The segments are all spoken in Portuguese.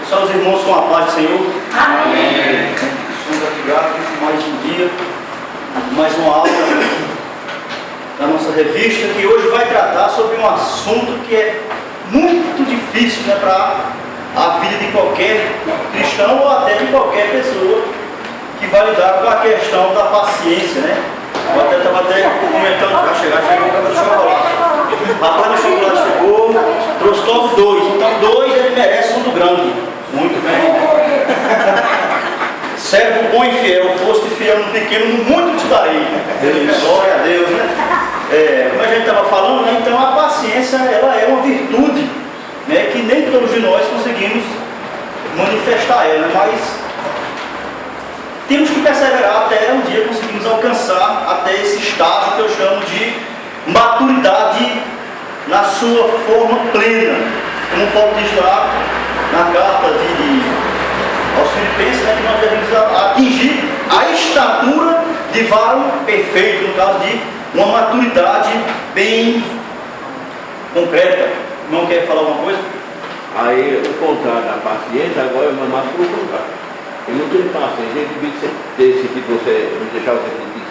Só os irmãos com a paz do Senhor. Amém. Estamos aqui gratos por mais um dia, mais uma aula da nossa revista, que hoje vai tratar sobre um assunto que é muito difícil, né, para a vida de qualquer cristão ou até de qualquer pessoa que vai lidar com a questão da paciência, né? Eu até estava comentando para chegou o cara do chocolate. Rapaz do chocolate chegou, trouxe logo 2. Então 2 ele merece um do grande. Muito bem. Servo bom e fiel, foste fiel no pequeno, no muito te darei. Glória a Deus, né? Como a gente estava falando, né? Então a paciência ela é uma virtude, né, que nem todos de nós conseguimos manifestar ela, mas temos que perseverar até um dia conseguirmos alcançar até esse estágio que eu chamo de maturidade na sua forma plena, como Paulo diz lá na carta aos Filipenses, né, que nós devemos atingir a estatura de varão perfeito, no caso de uma maturidade bem concreta. Não quer falar alguma coisa? Aí o contrário da paciência, agora é mamar por contrário. Eu não tenho paciência, ele devia ter esse tipo de você não deixar você sentir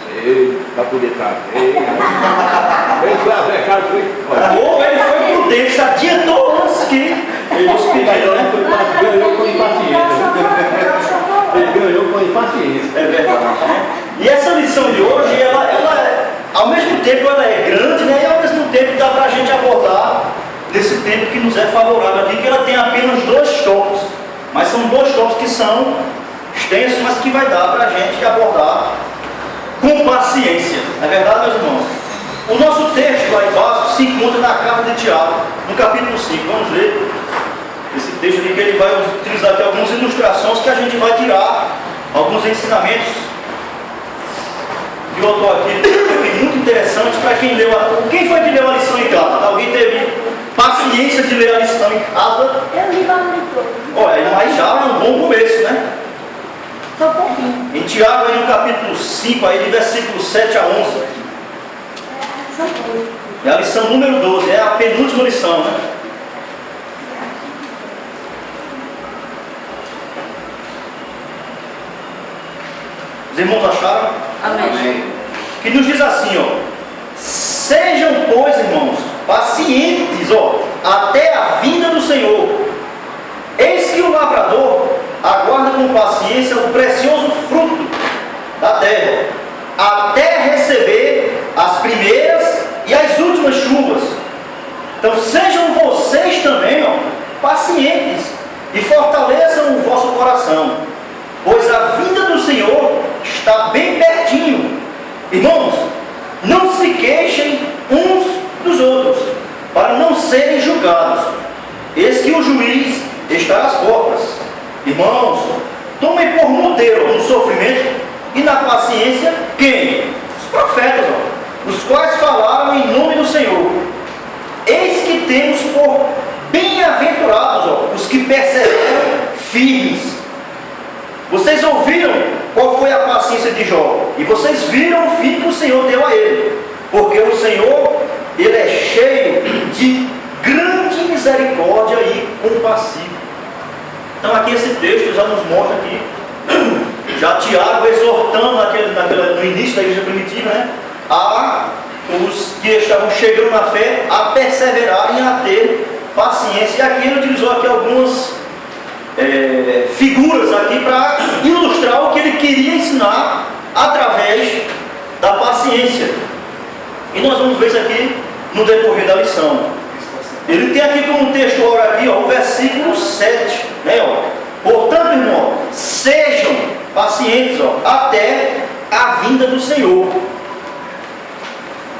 para poder trazer. Ele foi avexado, Ou ele foi prudente, se adiantou antes que ele nos pediu, né? Ganhou com impaciência. Ele ganhou com impaciência. É verdade, né? E essa lição de hoje, ela ao mesmo tempo ela é grande, né? E ao mesmo tempo dá para a gente abordar nesse tempo que nos é favorável aqui, que ela tem apenas 2 tópicos. Mas são 2 tópicos que são extensos, mas que vai dar para a gente abordar com paciência. Não é verdade, meus irmãos? O nosso texto lá básico se encontra na carta de Tiago, no capítulo 5. Vamos ler esse texto aqui, que ele vai utilizar aqui algumas ilustrações que a gente vai tirar alguns ensinamentos que o autor aqui tem muito interessantes para quem leu quem foi que leu a lição em casa? Alguém teve paciência de ler a lição em casa? Eu li lá no leitor. Olha, mas já é um bom começo, né? Só um pouquinho. Em Tiago, aí no capítulo 5, aí de versículos 7 a 11. Só um pouquinho. É a lição número 12, é a penúltima lição, né? Os irmãos acharam? Amém. Que nos diz assim, ó: sejam, pois, irmãos, pacientes, ó, até a vinda do Senhor. Eis que o lavrador aguarda com paciência o precioso fruto da terra, até receber as primeiras e as últimas chuvas. Então sejam vocês também, ó, pacientes, e fortaleçam o vosso coração, pois a vinda do Senhor está bem pertinho. Irmãos, não se queixem uns dos outros, para não serem julgados. Eis que o juiz está às portas. Irmãos, tomem por modelo no sofrimento e na paciência quem? Os profetas, ó, os quais falaram em nome do Senhor. Eis que temos por bem-aventurados, ó, os que perseveram firmes. Vocês ouviram qual foi a paciência de Jó, e vocês viram o fim que o Senhor deu a ele, porque o Senhor, ele é cheio de grande misericórdia e compassivo. Então aqui esse texto já nos mostra aqui, já Tiago exortando no início da igreja primitiva, né, a os que estavam chegando na fé a perseverarem, a ter paciência. E aqui ele utilizou aqui algumas figuras aqui para ilustrar o que ele queria ensinar através da paciência. E nós vamos ver isso aqui no decorrer da lição. Ele tem aqui como texto agora aqui, ó, o versículo 7, né, ó. Portanto, irmão, sejam pacientes, ó, até a vinda do Senhor.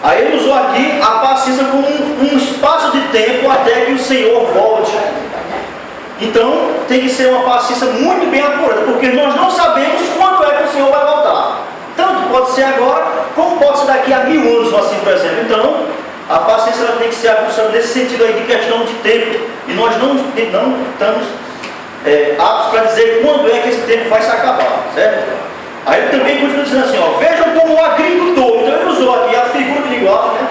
Aí ele usou aqui a paciência como um espaço de tempo até que o Senhor volte. Então, tem que ser uma paciência muito bem apurada, porque nós não sabemos quando é que o Senhor vai voltar. Tanto pode ser agora, como pode ser daqui a 1000 anos, assim, por exemplo. Então, a paciência ela tem que ser aguçada nesse sentido aí de questão de tempo. E nós não estamos aptos para dizer quando é que esse tempo vai se acabar, certo? Aí ele também continua dizendo assim, ó, vejam como o agricultor. Então ele usou aqui a figura de linguagem, né,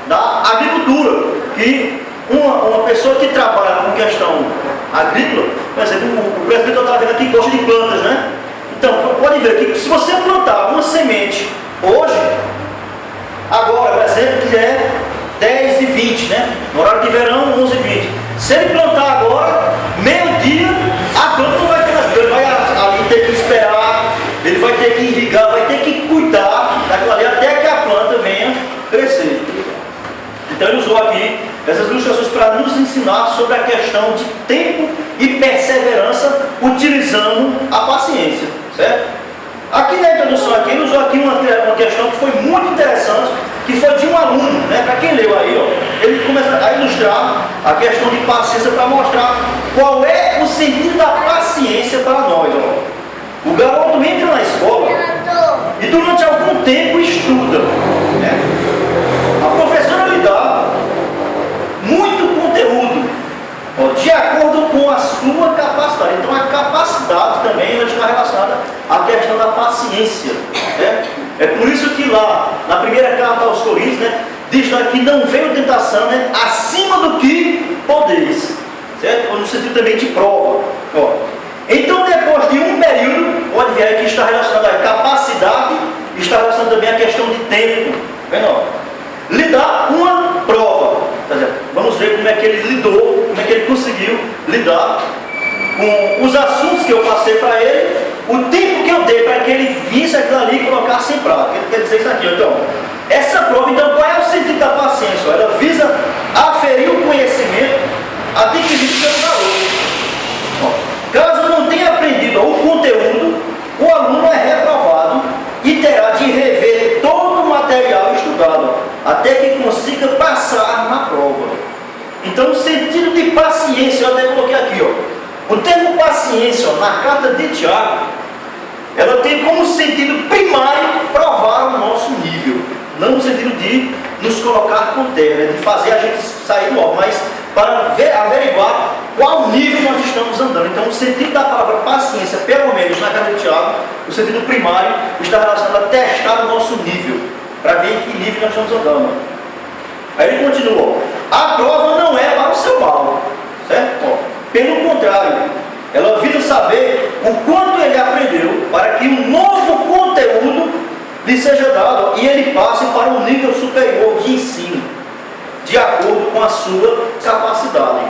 da agricultura, que uma pessoa que trabalha com questão agrícola, por exemplo, o presbítero estava vendo aqui que gosta de plantas, né? Então, pode ver que se você plantar uma semente hoje, agora, por exemplo, que é 10 e 20, né? No horário de verão, 11 e 20. Se ele plantar agora, meio-dia, a planta não vai ter mais, ele vai ali ter que esperar, ele vai ter que irrigar, vai ter que cuidar daquilo ali até que a planta venha crescer. Então ele usou aqui essas ilustrações para nos ensinar sobre a questão de tempo e perseverança utilizando a paciência, certo? Aqui na introdução aqui, ele usou aqui uma questão que foi muito interessante, que foi de um aluno, né? Para quem leu aí, ó, ele começa a ilustrar a questão de paciência para mostrar qual é o sentido da paciência para nós, ó. O garoto entra na escola e durante algum tempo estuda, né? A professora lhe dá muito conteúdo, ó, de acordo com a sua capacidade. Então a capacidade também está relacionada à questão da paciência, né? É por isso que lá na primeira carta aos Coríntios, né, diz lá que não veio tentação, né, acima do que podeis, certo? Ou no sentido também de prova, ó. Então depois de um período, pode ver aí que está relacionado à capacidade, está relacionado também à questão de tempo, vendo, ó? Lhe dá uma prova. Vamos ver como é que ele lidou, como é que ele conseguiu lidar com os assuntos que eu passei para ele, o tempo que eu dei para que ele visse aquilo ali e colocasse em prática. Ele quer dizer isso aqui, então. Essa prova, então, qual é o sentido da paciência? Ela visa aferir o conhecimento adquirido pelo garoto. Caso eu não tenha aprendido o conteúdo, o aluno é reprovado e terá de rever todo o material estudado, até que consiga passar na prova. Então, o sentido de paciência, eu até coloquei aqui, ó. O termo paciência, ó, na carta de Tiago, ela tem como sentido primário provar o nosso nível, não no sentido de nos colocar com terra, de fazer a gente sair logo, mas para averiguar qual nível nós estamos andando. Então, o sentido da palavra paciência, pelo menos na carta de Tiago, o sentido primário está relacionado a testar o nosso nível, para ver em que nível nós estamos andando. Aí ele continua: a prova não é para o seu mal, certo? Pelo contrário, ela visa saber o quanto ele aprendeu para que um novo conteúdo lhe seja dado e ele passe para um nível superior de ensino, de acordo com a sua capacidade.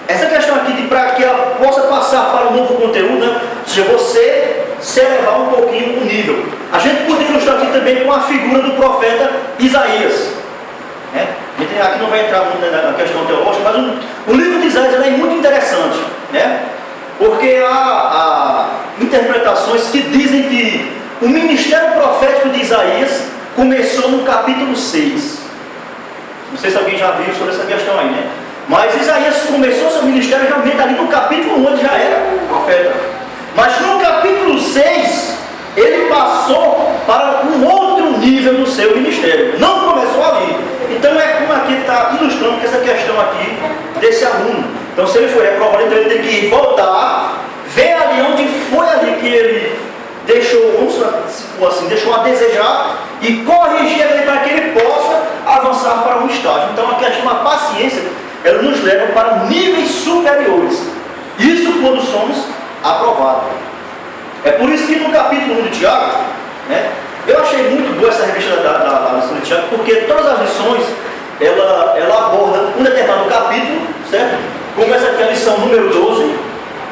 Essa questão aqui de para que ela possa passar para um novo conteúdo, né? Ou seja, você se elevar um pouquinho o nível. A gente poderia ilustrar aqui também com a figura do profeta Isaías, né? Aqui não vai entrar muito na questão teológica, mas o livro de Isaías é muito interessante, né? Porque há interpretações que dizem que o ministério profético de Isaías começou no capítulo 6. Não sei se alguém já viu sobre essa questão aí, né? Mas Isaías começou seu ministério realmente ali no capítulo 1, onde já era profeta. Mas no capítulo 6, ele passou para um outro nível do seu ministério. Não começou ali. Então é como aqui está ilustrando essa questão aqui desse aluno. Então se ele for reprovado, então ele tem que voltar, ver ali onde foi ali que ele deixou, vamos supor assim, deixou a desejar e corrigir ele para que ele possa avançar para um estágio. Então a questão da paciência, ela nos leva para níveis superiores. Isso quando somos aprovados. É por isso que no capítulo 1 de Tiago, né, eu achei muito boa essa revista da lição de Tiago, porque todas as lições, ela aborda um determinado capítulo, certo? Começa aqui a lição número 12,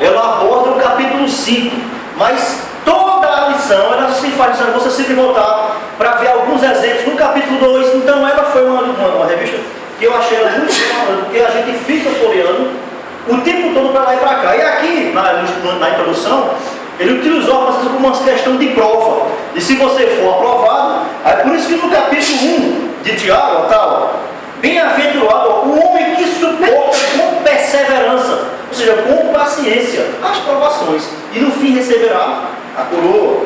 ela aborda o capítulo 5, mas toda a lição, ela se faz necessário você sempre voltar para ver alguns exemplos no capítulo 2, então ela foi uma revista que eu achei ela muito boa, porque a gente fica folheando o tempo todo para lá e para cá. E aqui, na introdução, ele utilizou a como uma questão de prova. E se você for aprovado, é por isso que no capítulo 1 de Tiago, tal, bem-aventurado o homem que suporta com perseverança, ou seja, com paciência, as provações, e no fim receberá a coroa,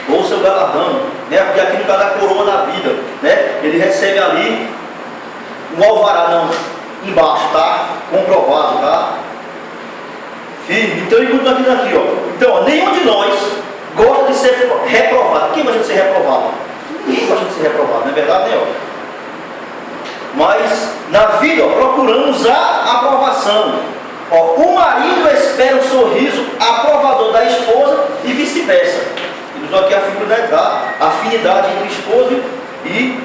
ou o seu galardão, né? Porque aqui no caso da coroa da vida, né? Ele recebe ali um alvará, não, embaixo, tá? Comprovado, tá? Firme. Então ele continua aqui, ó. Então, ó, nenhum de nós gosta de ser reprovado. Quem gosta de ser reprovado? Ninguém gosta de ser reprovado, não é verdade, né? Ó? Mas na vida, ó, procuramos a aprovação. Ó, o marido espera o sorriso aprovador da esposa e vice-versa. Ele usou aqui a afinidade entre esposo e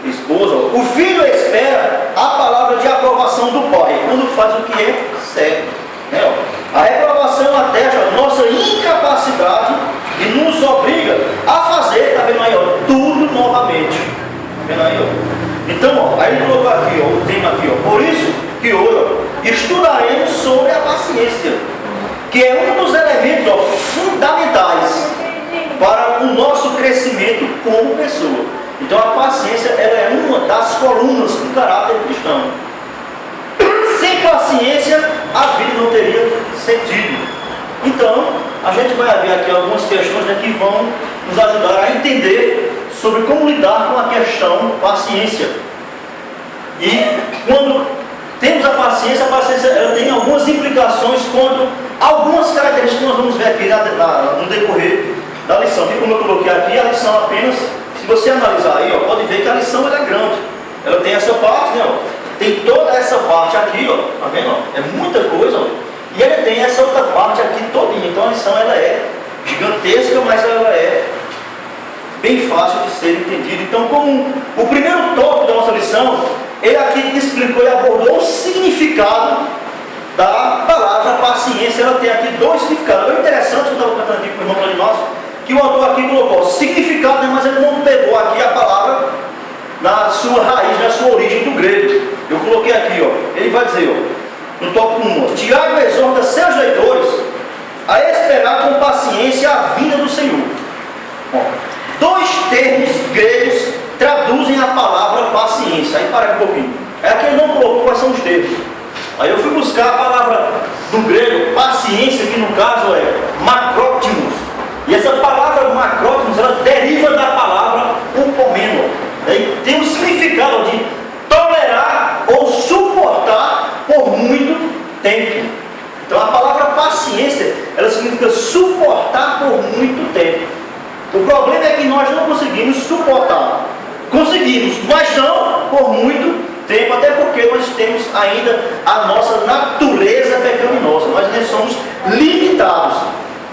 esposa. O filho espera a palavra de aprovação do pai, quando faz o que é certo. Né? A reprovação atesta a nossa incapacidade e nos obriga a fazer, está vendo aí, ó, tudo novamente. Está vendo aí, ó? Então, ó, aí ele colocou aqui, ó, o tema aqui, ó, por isso que hoje ó, estudaremos sobre a paciência, que é um dos elementos ó, fundamentais para o nosso crescimento como pessoa. Então a paciência ela é uma das colunas do caráter cristão. Sem paciência a vida não teria sentido. Então a gente vai ver aqui algumas questões né, que vão nos ajudar a entender sobre como lidar com a questão paciência. E quando temos a paciência ela tem algumas implicações quanto algumas características que nós vamos ver aqui no decorrer da lição. E como eu coloquei aqui, a lição apenas, se você analisar aí, ó, pode ver que a lição ela é grande. Ela tem essa parte, né, ó, tem toda essa parte aqui, ó, tá vendo? Ó, é muita coisa, ó, e ela tem essa outra parte aqui todinha. Então a lição ela é gigantesca, mas ela é bem fácil de ser entendida. Então, como o primeiro tópico da nossa lição, ele aqui explicou e abordou o significado da palavra paciência. Ela tem aqui dois significados. É interessante, eu estava cantando aqui com o irmão nosso, que o autor aqui colocou significado, né, mas ele não pegou aqui a palavra na sua raiz, na sua origem do grego. Eu coloquei aqui, ó, ele vai dizer, ó, no tópico 1, Tiago exorta seus leitores a esperar com paciência a vinda do Senhor. Ó, dois termos gregos traduzem a palavra paciência. Aí para um pouquinho. É que ele não colocou quais são os termos. Aí eu fui buscar a palavra do grego paciência, que no caso é macrótimos. E essa palavra macrótimos, ela deriva da palavra upomeno. Tem um significado de tolerar ou suportar por muito tempo. Então a palavra paciência, ela significa suportar por muito tempo. O problema é que nós não conseguimos suportar. Conseguimos, mas não por muito tempo, até porque nós temos ainda a nossa natureza pecaminosa. Nós ainda somos limitados.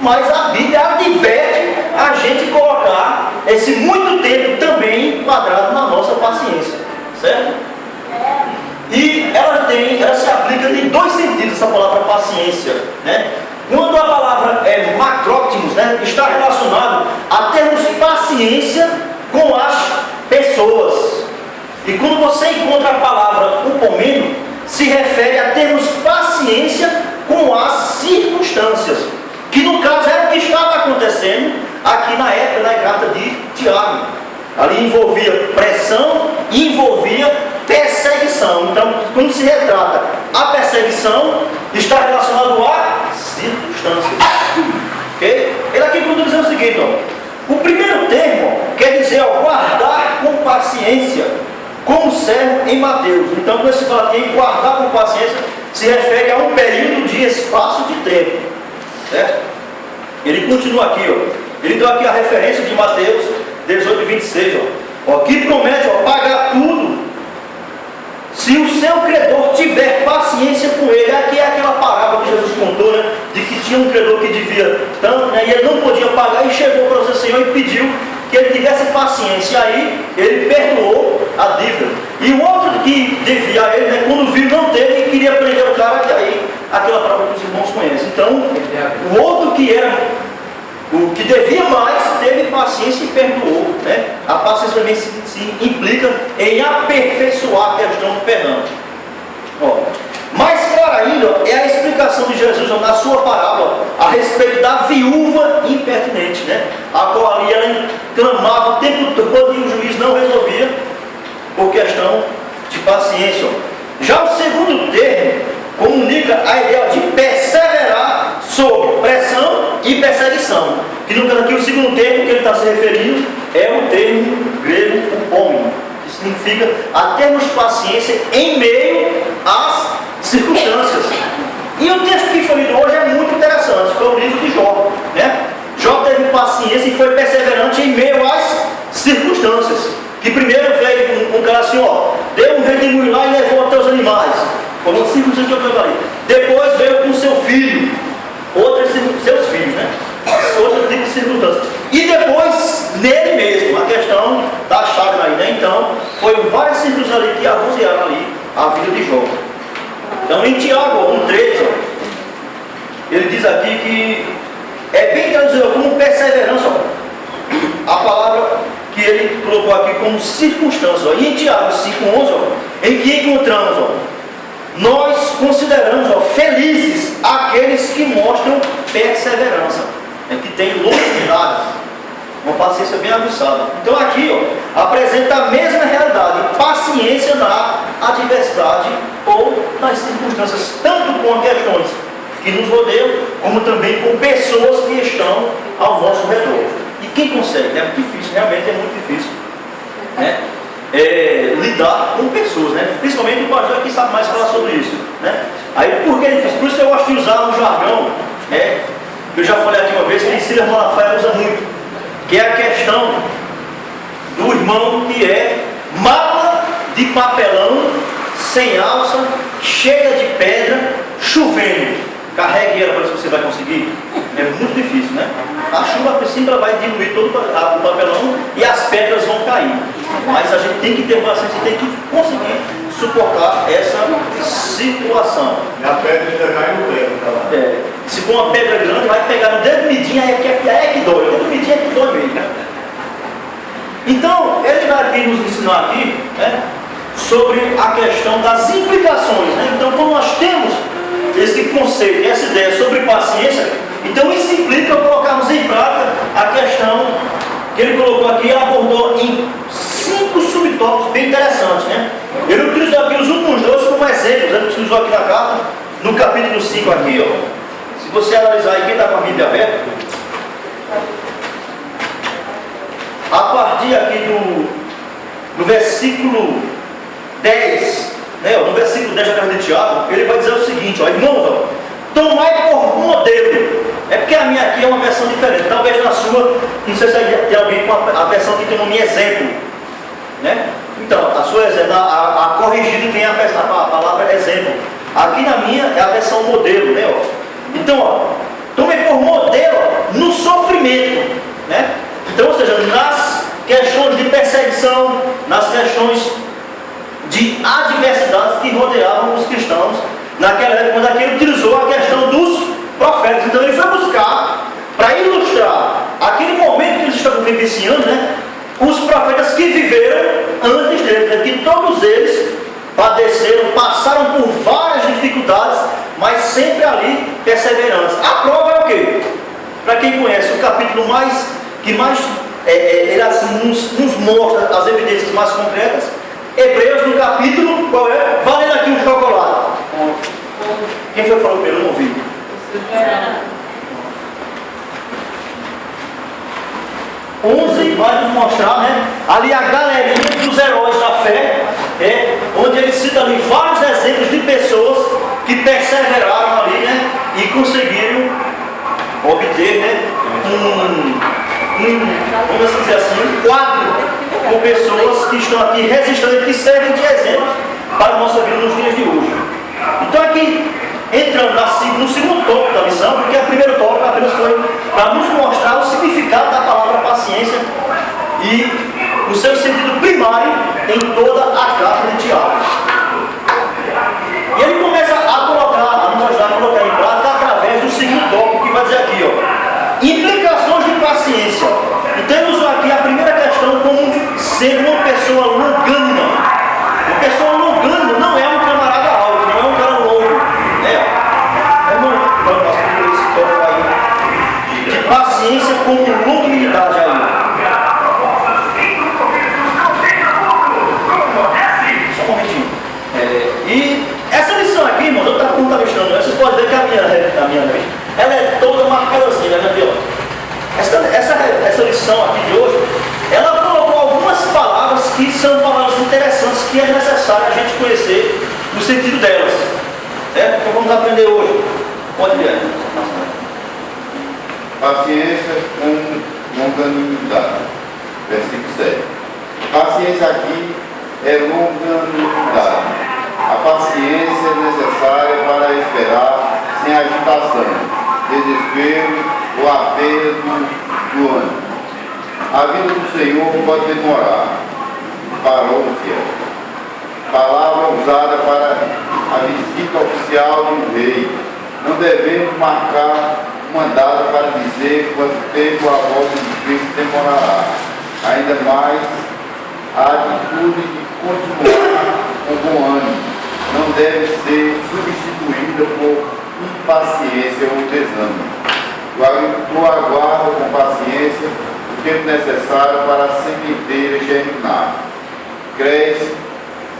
Mas a Bíblia adverte a gente colocar esse muito tempo também enquadrado na nossa paciência. Certo? E ela se aplica em dois sentidos, essa palavra paciência. Né? Quando a palavra é macrótimos, né, está relacionado a termos paciência com as pessoas. E quando você encontra a palavra upomeno, se refere a termos paciência com as circunstâncias. Que no caso era o que estava acontecendo aqui na época da carta de Tiago. Ali envolvia pressão e envolvia perseguição. Então, quando se retrata a perseguição, está relacionado a circunstâncias. Okay? Ele aqui quando diz o seguinte, ó, o primeiro termo quer dizer ó, guardar com paciência, como serve em Mateus. Então, quando se fala aqui em guardar com paciência, se refere a um período de espaço de tempo. Certo? Ele continua aqui, ó, ele deu aqui a referência de Mateus 18 e 26, ó, que promete ó, pagar tudo se o seu credor tiver paciência com ele. Aqui é aquela parábola que Jesus contou, né, de que tinha um credor que devia tanto, né, e ele não podia pagar, e chegou para o seu Senhor e pediu que ele tivesse paciência. E aí ele perdoou a dívida. E o outro que devia a ele, né, quando viu não teve e queria prender o cara, e aí aquela parábola que os irmãos conhecem. Então o outro que era o que devia mais, teve paciência e perdoou. Né? A paciência também se implica em aperfeiçoar a questão do perdão. Ó, mais claro ainda é a explicação de Jesus na sua parábola a respeito da viúva impertinente, né? A qual ali ela clamava o tempo todo e o juiz não resolvia por questão de paciência. Ó. Já o segundo termo comunica a ideia de perseverar sob pressão e perseguição. Que no caso aqui o segundo termo que ele está se referindo é o termo grego upomeno, que significa a termos paciência em meio às circunstâncias. E o texto que foi lido hoje é muito interessante, foi o livro de Jó. Né? Jó teve paciência e foi perseverante em meio às circunstâncias. Que primeiro veio um cara assim, ó, deu um redemoinho lá e levou até os animais. Falou 5 centímetros ali. Depois outras seus filhos, né? Outro tipo de circunstância. E depois, nele mesmo, a questão da chave aí, né? Então, foi várias circunstâncias ali que arrozearam ali a vida de Jó. Então, em Tiago 1,13, ele diz aqui que é bem traduzido como perseverança, ó, a palavra que ele colocou aqui como circunstância. Ó. E em Tiago 5,11, em que encontramos, ó, nós consideramos, ó, felizes aqueles que mostram perseverança, que tem longanimidade, uma paciência bem aguçada. Então aqui, ó, apresenta a mesma realidade, paciência na adversidade ou nas circunstâncias, tanto com questões que nos rodeiam, como também com pessoas que estão ao nosso redor. E quem consegue? É muito difícil, realmente é muito difícil, né? Lidar com pessoas, né? Principalmente o pastor que sabe mais falar sobre isso, né? Aí por que ele fez? Por isso que eu gosto de usar um jargão, eu já falei aqui uma vez que Silas Malafaia usa muito, que é a questão do irmão que é mala de papelão, sem alça, cheia de pedra, chovendo. Carregue ela para ver se você vai conseguir. É muito difícil, né? A chuva sempre vai diluir todo o papelão e as pedras vão cair. Mas a gente tem que ter paciência, tem que conseguir suportar essa situação. E a pedra ainda cai no dedo, tá lá. Se for uma pedra grande, vai pegar no dedo midinho, aí é que dói. O dedo midinho é que dói mesmo, né? Então, ele vai aqui nos ensinar aqui, né, sobre a questão das implicações, né? Então, quando nós temos esse conceito, essa ideia sobre paciência, então isso implica colocarmos em prática a questão que ele colocou aqui, abordou em 5 subtópicos bem interessantes, né? Ele utilizou aqui os últimos 2 como exemplos, ele utilizou aqui na carta, no capítulo 5 aqui, ó. Se você analisar aí, quem está com a Bíblia aberta, a partir aqui do versículo 10, né, no versículo 10 da carta de Tiago, ele vai dizer o seguinte, ó, irmãos, ó, tomai por modelo. É porque a minha aqui é uma versão diferente. Talvez na sua, não sei se tem alguém com a versão que tem o nome exemplo, né? Então, a sua a corrigida tem a palavra exemplo. Aqui na minha é a versão modelo, né? Ó. Então, ó, tomem por modelo no sofrimento, né? Então, ou seja, nas questões de perseguição, nas questões de adversidades que rodeavam os cristãos naquela época, quando aqui ele utilizou a questão dos profetas. Então ele foi buscar, para ilustrar aquele momento que eles estavam vivenciando, né, os profetas que viveram antes deles, né, que todos eles padeceram, passaram por várias dificuldades, mas sempre ali perseverantes. A prova é o quê? Para quem conhece o capítulo que mais ele assim, nos mostra as evidências mais concretas, Hebreus, no capítulo, qual é? Valendo aqui um chocolate. Quem foi que falou primeiro? Eu não ouvi. É. 11 vai nos mostrar, né? Ali a galerinha dos heróis da fé, onde ele cita ali vários exemplos de pessoas que perseveraram ali, né? E conseguiram obter, né? Vamos dizer assim, um quadro com pessoas que estão aqui resistindo, que servem de exemplo para a nossa vida nos dias de hoje. Então aqui, entrando no segundo tópico da lição, porque o primeiro tópico apenas foi para nos mostrar o significado da palavra paciência e o seu sentido primário em toda a carta de Tiago. E ele começa a nos ajudar a colocar em prática através do segundo tópico, que vai dizer aqui, ó, implicações de paciência. Então ele usou aqui a primeira questão como ser uma pessoa longânima. Uma pessoa longânima não é um camarada alto, não é um cara longo. De paciência com longanimidade aí. Só um momentinho. E essa lição aqui, irmãos, eu estava contabilizando, vocês podem ver que a minha ela é toda marcadazinha, né, viu? Essa lição aqui de hoje, ela colocou algumas palavras que são palavras interessantes, que é necessário a gente conhecer o sentido delas. Certo? Então vamos aprender hoje. Pode ver. Paciência com longanimidade. Versículo 7. Paciência aqui é longanimidade. A paciência é necessária para esperar sem agitação. desespero ou a perda do ânimo. A vida do Senhor pode demorar. Parousia. Palavra usada para a visita oficial de um rei. Não devemos marcar uma data para dizer quanto tempo a volta de Cristo demorará. Ainda mais a atitude de continuar com bom ânimo não deve ser substituída por impaciência ou desânimo. O agricultor aguarda com paciência o tempo necessário para a sementeira germinar,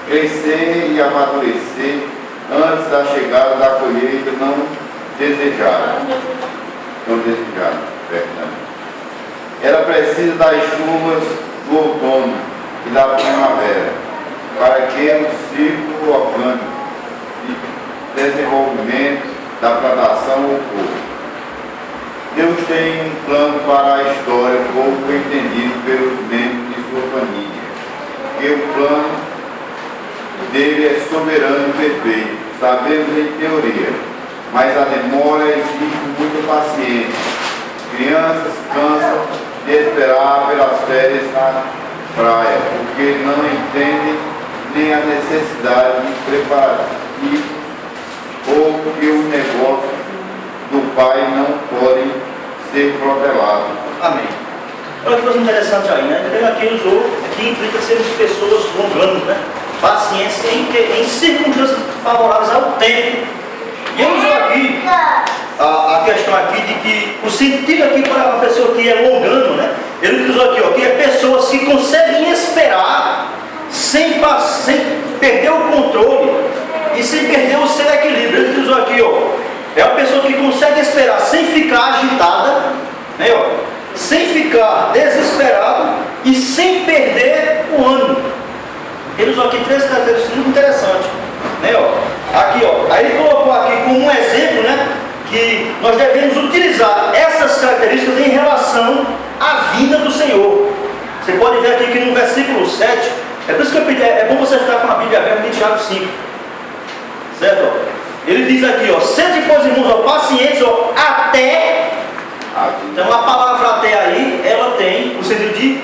crescer e amadurecer antes da chegada da colheita não desejada. Era preciso das chuvas do outono e da primavera para que o ciclo orgânico de desenvolvimento da plantação ocorra. Deus tem um plano para a história pouco entendido pelos membros de sua família, porque o plano dele é soberano e perfeito, sabemos em teoria, mas a demora exige muita paciência. Crianças cansam de esperar pelas férias na praia, porque não entendem nem a necessidade de preparativos ou que os negócios do pai não podem ser protelados. Amém. Olha que coisa interessante aí, né? Ele aqui usou, aqui implica sermos pessoas longanos, né? Paciência em circunstâncias favoráveis ao tempo. E ele usou aqui a questão aqui de que o sentido aqui para uma pessoa que é longano, né? Ele usou aqui, ó, que é pessoas que conseguem esperar sem perder o controle e sem perder o seu equilíbrio. Ele usou aqui, ó, é uma pessoa que consegue esperar sem ficar agitada, né, ó, sem ficar desesperado e sem perder o ânimo. Ele usou aqui três características muito interessantes, né, ó. Aqui, ó, aí ele colocou aqui como um exemplo, né, que nós devemos utilizar essas características em relação à vinda do Senhor. Você pode ver aqui que no versículo 7, é por isso que eu pedi, é bom você ficar com a Bíblia aberta em Tiago 5, certo? Ó? Ele diz aqui, ó, sede, pois, irmãos, ó, pacientes, ó, até. Então a palavra até aí, ela tem o sentido de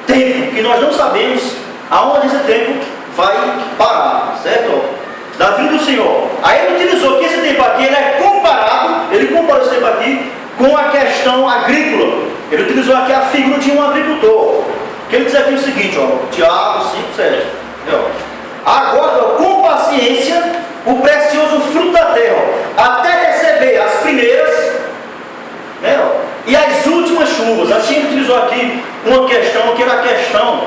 tempo, que nós não sabemos aonde esse tempo vai parar, certo? Da vinda do Senhor. Aí ele utilizou que esse tempo aqui, ele é comparado, ele comparou esse tempo aqui com a questão agrícola. Ele utilizou aqui a figura de um agricultor. Que ele diz aqui o seguinte, ó, Tiago 5, 7. Agora, com paciência, o precioso fruto da terra, ó, até receber as primeiras, né, ó, e as últimas chuvas. Assim ele utilizou aqui uma questão, que era a questão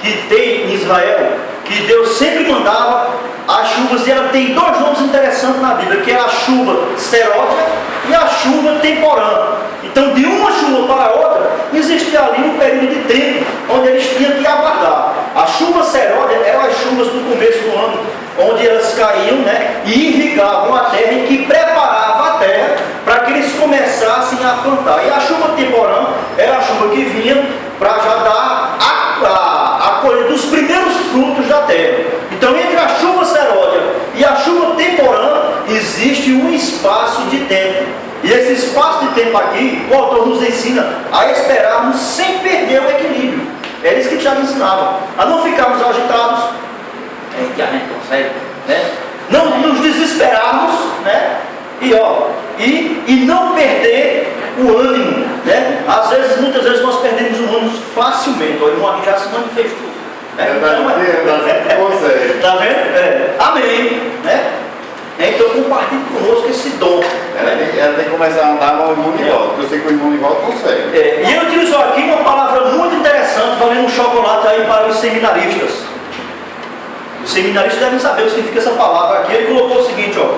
que tem em Israel, que Deus sempre mandava as chuvas, e ela tem dois nomes interessantes na Bíblia, que é a chuva seródia e a chuva temporã. Então, de uma chuva para a outra, existia ali um período de tempo onde eles tinham que aguardar. A chuva seródia eram as chuvas do começo do ano, onde elas caíam, né, e irrigavam a terra e que preparavam a terra para que eles começassem a plantar. E a chuva temporã era a chuva que vinha para já dar a colheita dos primeiros frutos da terra. Então, entre a chuva seródia e a chuva temporã, existe um espaço de tempo. E esse espaço de tempo aqui, o autor nos ensina a esperarmos sem perder o equilíbrio. É isso que Tiago ensinava. A não ficarmos agitados, que a gente consegue, né? Não nos desesperarmos, né? E não perder o ânimo, né? Às vezes, muitas vezes nós perdemos o ânimo facilmente. O irmão aqui já se manifestou. Né? Tá vendo? Amém. Né? Então compartilhe conosco esse dom. Ela tem que começar a andar no irmão de volta, porque eu sei que o irmão de volta consegue. E ele utilizou aqui uma palavra muito interessante, valendo um chocolate aí para os seminaristas. Os seminaristas devem saber o que significa essa palavra aqui. Ele colocou o seguinte, ó: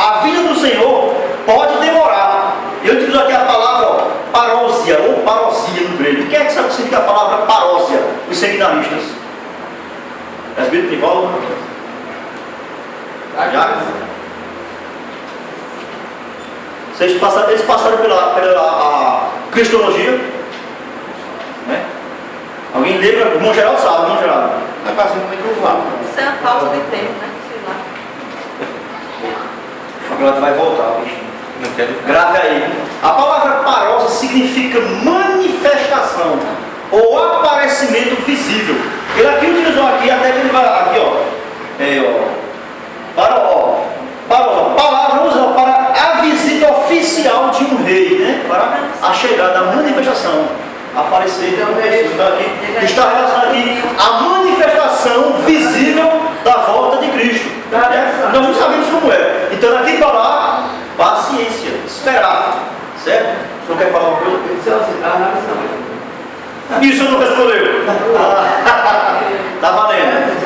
a vinda do Senhor pode demorar. Eu utilizo aqui a palavra, ó, parousia, ou parosia no grego. Quem é que sabe o que significa a palavra parousia? Os seminaristas. É Bíblia que envolve? Eles passaram pela cristologia, né? Alguém lembra? O irmão Geraldo sabe, o irmão Geraldo. Não é passando muito lá. Isso é uma pausa de tempo, né? Sei lá. O chocolate vai voltar, bicho. Grave aí. A palavra parousia significa manifestação ou aparecimento visível. Ele aqui utilizou aqui, até que ele vai aqui, palavra usa para a visita oficial de um rei, né? Para a chegada, a manifestação, aparecer. Então aqui está relacionado aqui a manifestação visível da volta de Cristo. Né? Nós não sabemos como é. Então aqui para lá, paciência, esperar, certo? O senhor quer falar uma coisa? Isso não respondeu. Tá valendo.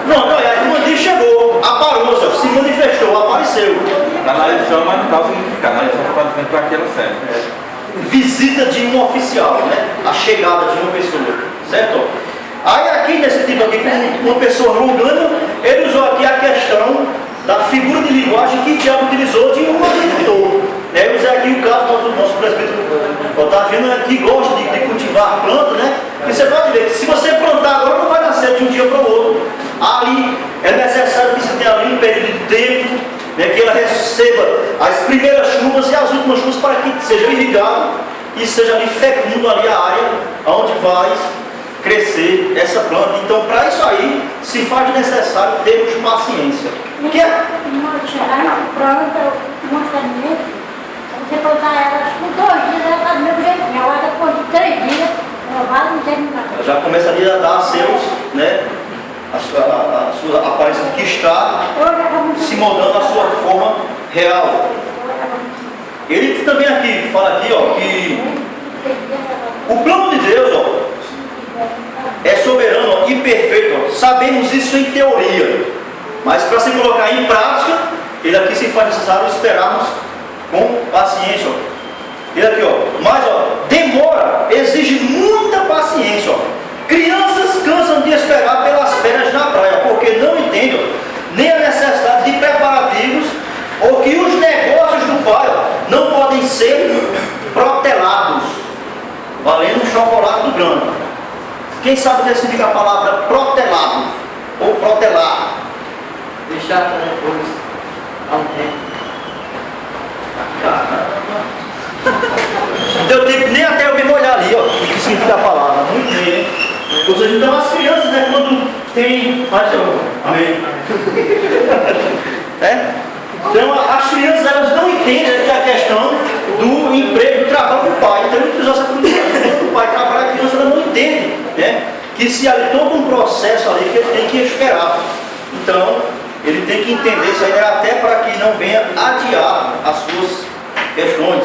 Não, a irmã diz chegou, aparou, se manifestou, apareceu. Na analisão, mas não está o significado. Na analisão está dizendo para aquilo certo. Visita de um oficial, né? A chegada de uma pessoa, certo? Aí aqui, nesse tipo aqui, com uma pessoa rogando, ele usou aqui a questão da figura de linguagem que o diabo utilizou de um agricultor. Eu usei aqui o caso do nosso presbítero, está vendo aqui, gosta de cultivar planta, né? E você pode ver que se você plantar agora, não vai nascer de um dia para o outro. Ali é necessário que você tenha ali um período de tempo, né, que ela receba as primeiras chuvas e as últimas chuvas para que seja irrigado e seja ali fecundo ali a área onde vai crescer essa planta. Então, para isso aí, se faz necessário termos paciência. Que é? Planta uma semente, você plantar ela por 2 dias, ela está do mesmo jeito. Agora, depois de 3 dias, ela vai não tem nada. Ela já começa ali a dar seus, né? A sua aparência que está se moldando a sua forma real. Ele também aqui fala aqui, que o plano de Deus, é soberano e perfeito. Sabemos isso em teoria, mas para se colocar em prática, ele aqui se faz necessário esperarmos com paciência. Ele aqui, mas demora, exige muita paciência. Crianças cansam de esperar pelas férias na praia, porque não entendem nem a necessidade de preparativos, ou que os negócios do pai não podem ser protelados, valendo um chocolate do grande. Quem sabe o que significa a palavra protelado, ou protelar? Deixar para depois, há um tempo. Não deu tempo nem até eu me molhar ali, o que significa a palavra, muito bem, hein? Ou seja, então as crianças, né, quando tem. Amém. Então as crianças, elas não entendem a questão do emprego, do trabalho do pai. Então ele precisa essa frustração. Quando o pai trabalha, a criança não entende, né? Que se há todo um processo ali que ele tem que esperar. Então, ele tem que entender isso aí, até para que não venha adiar as suas questões.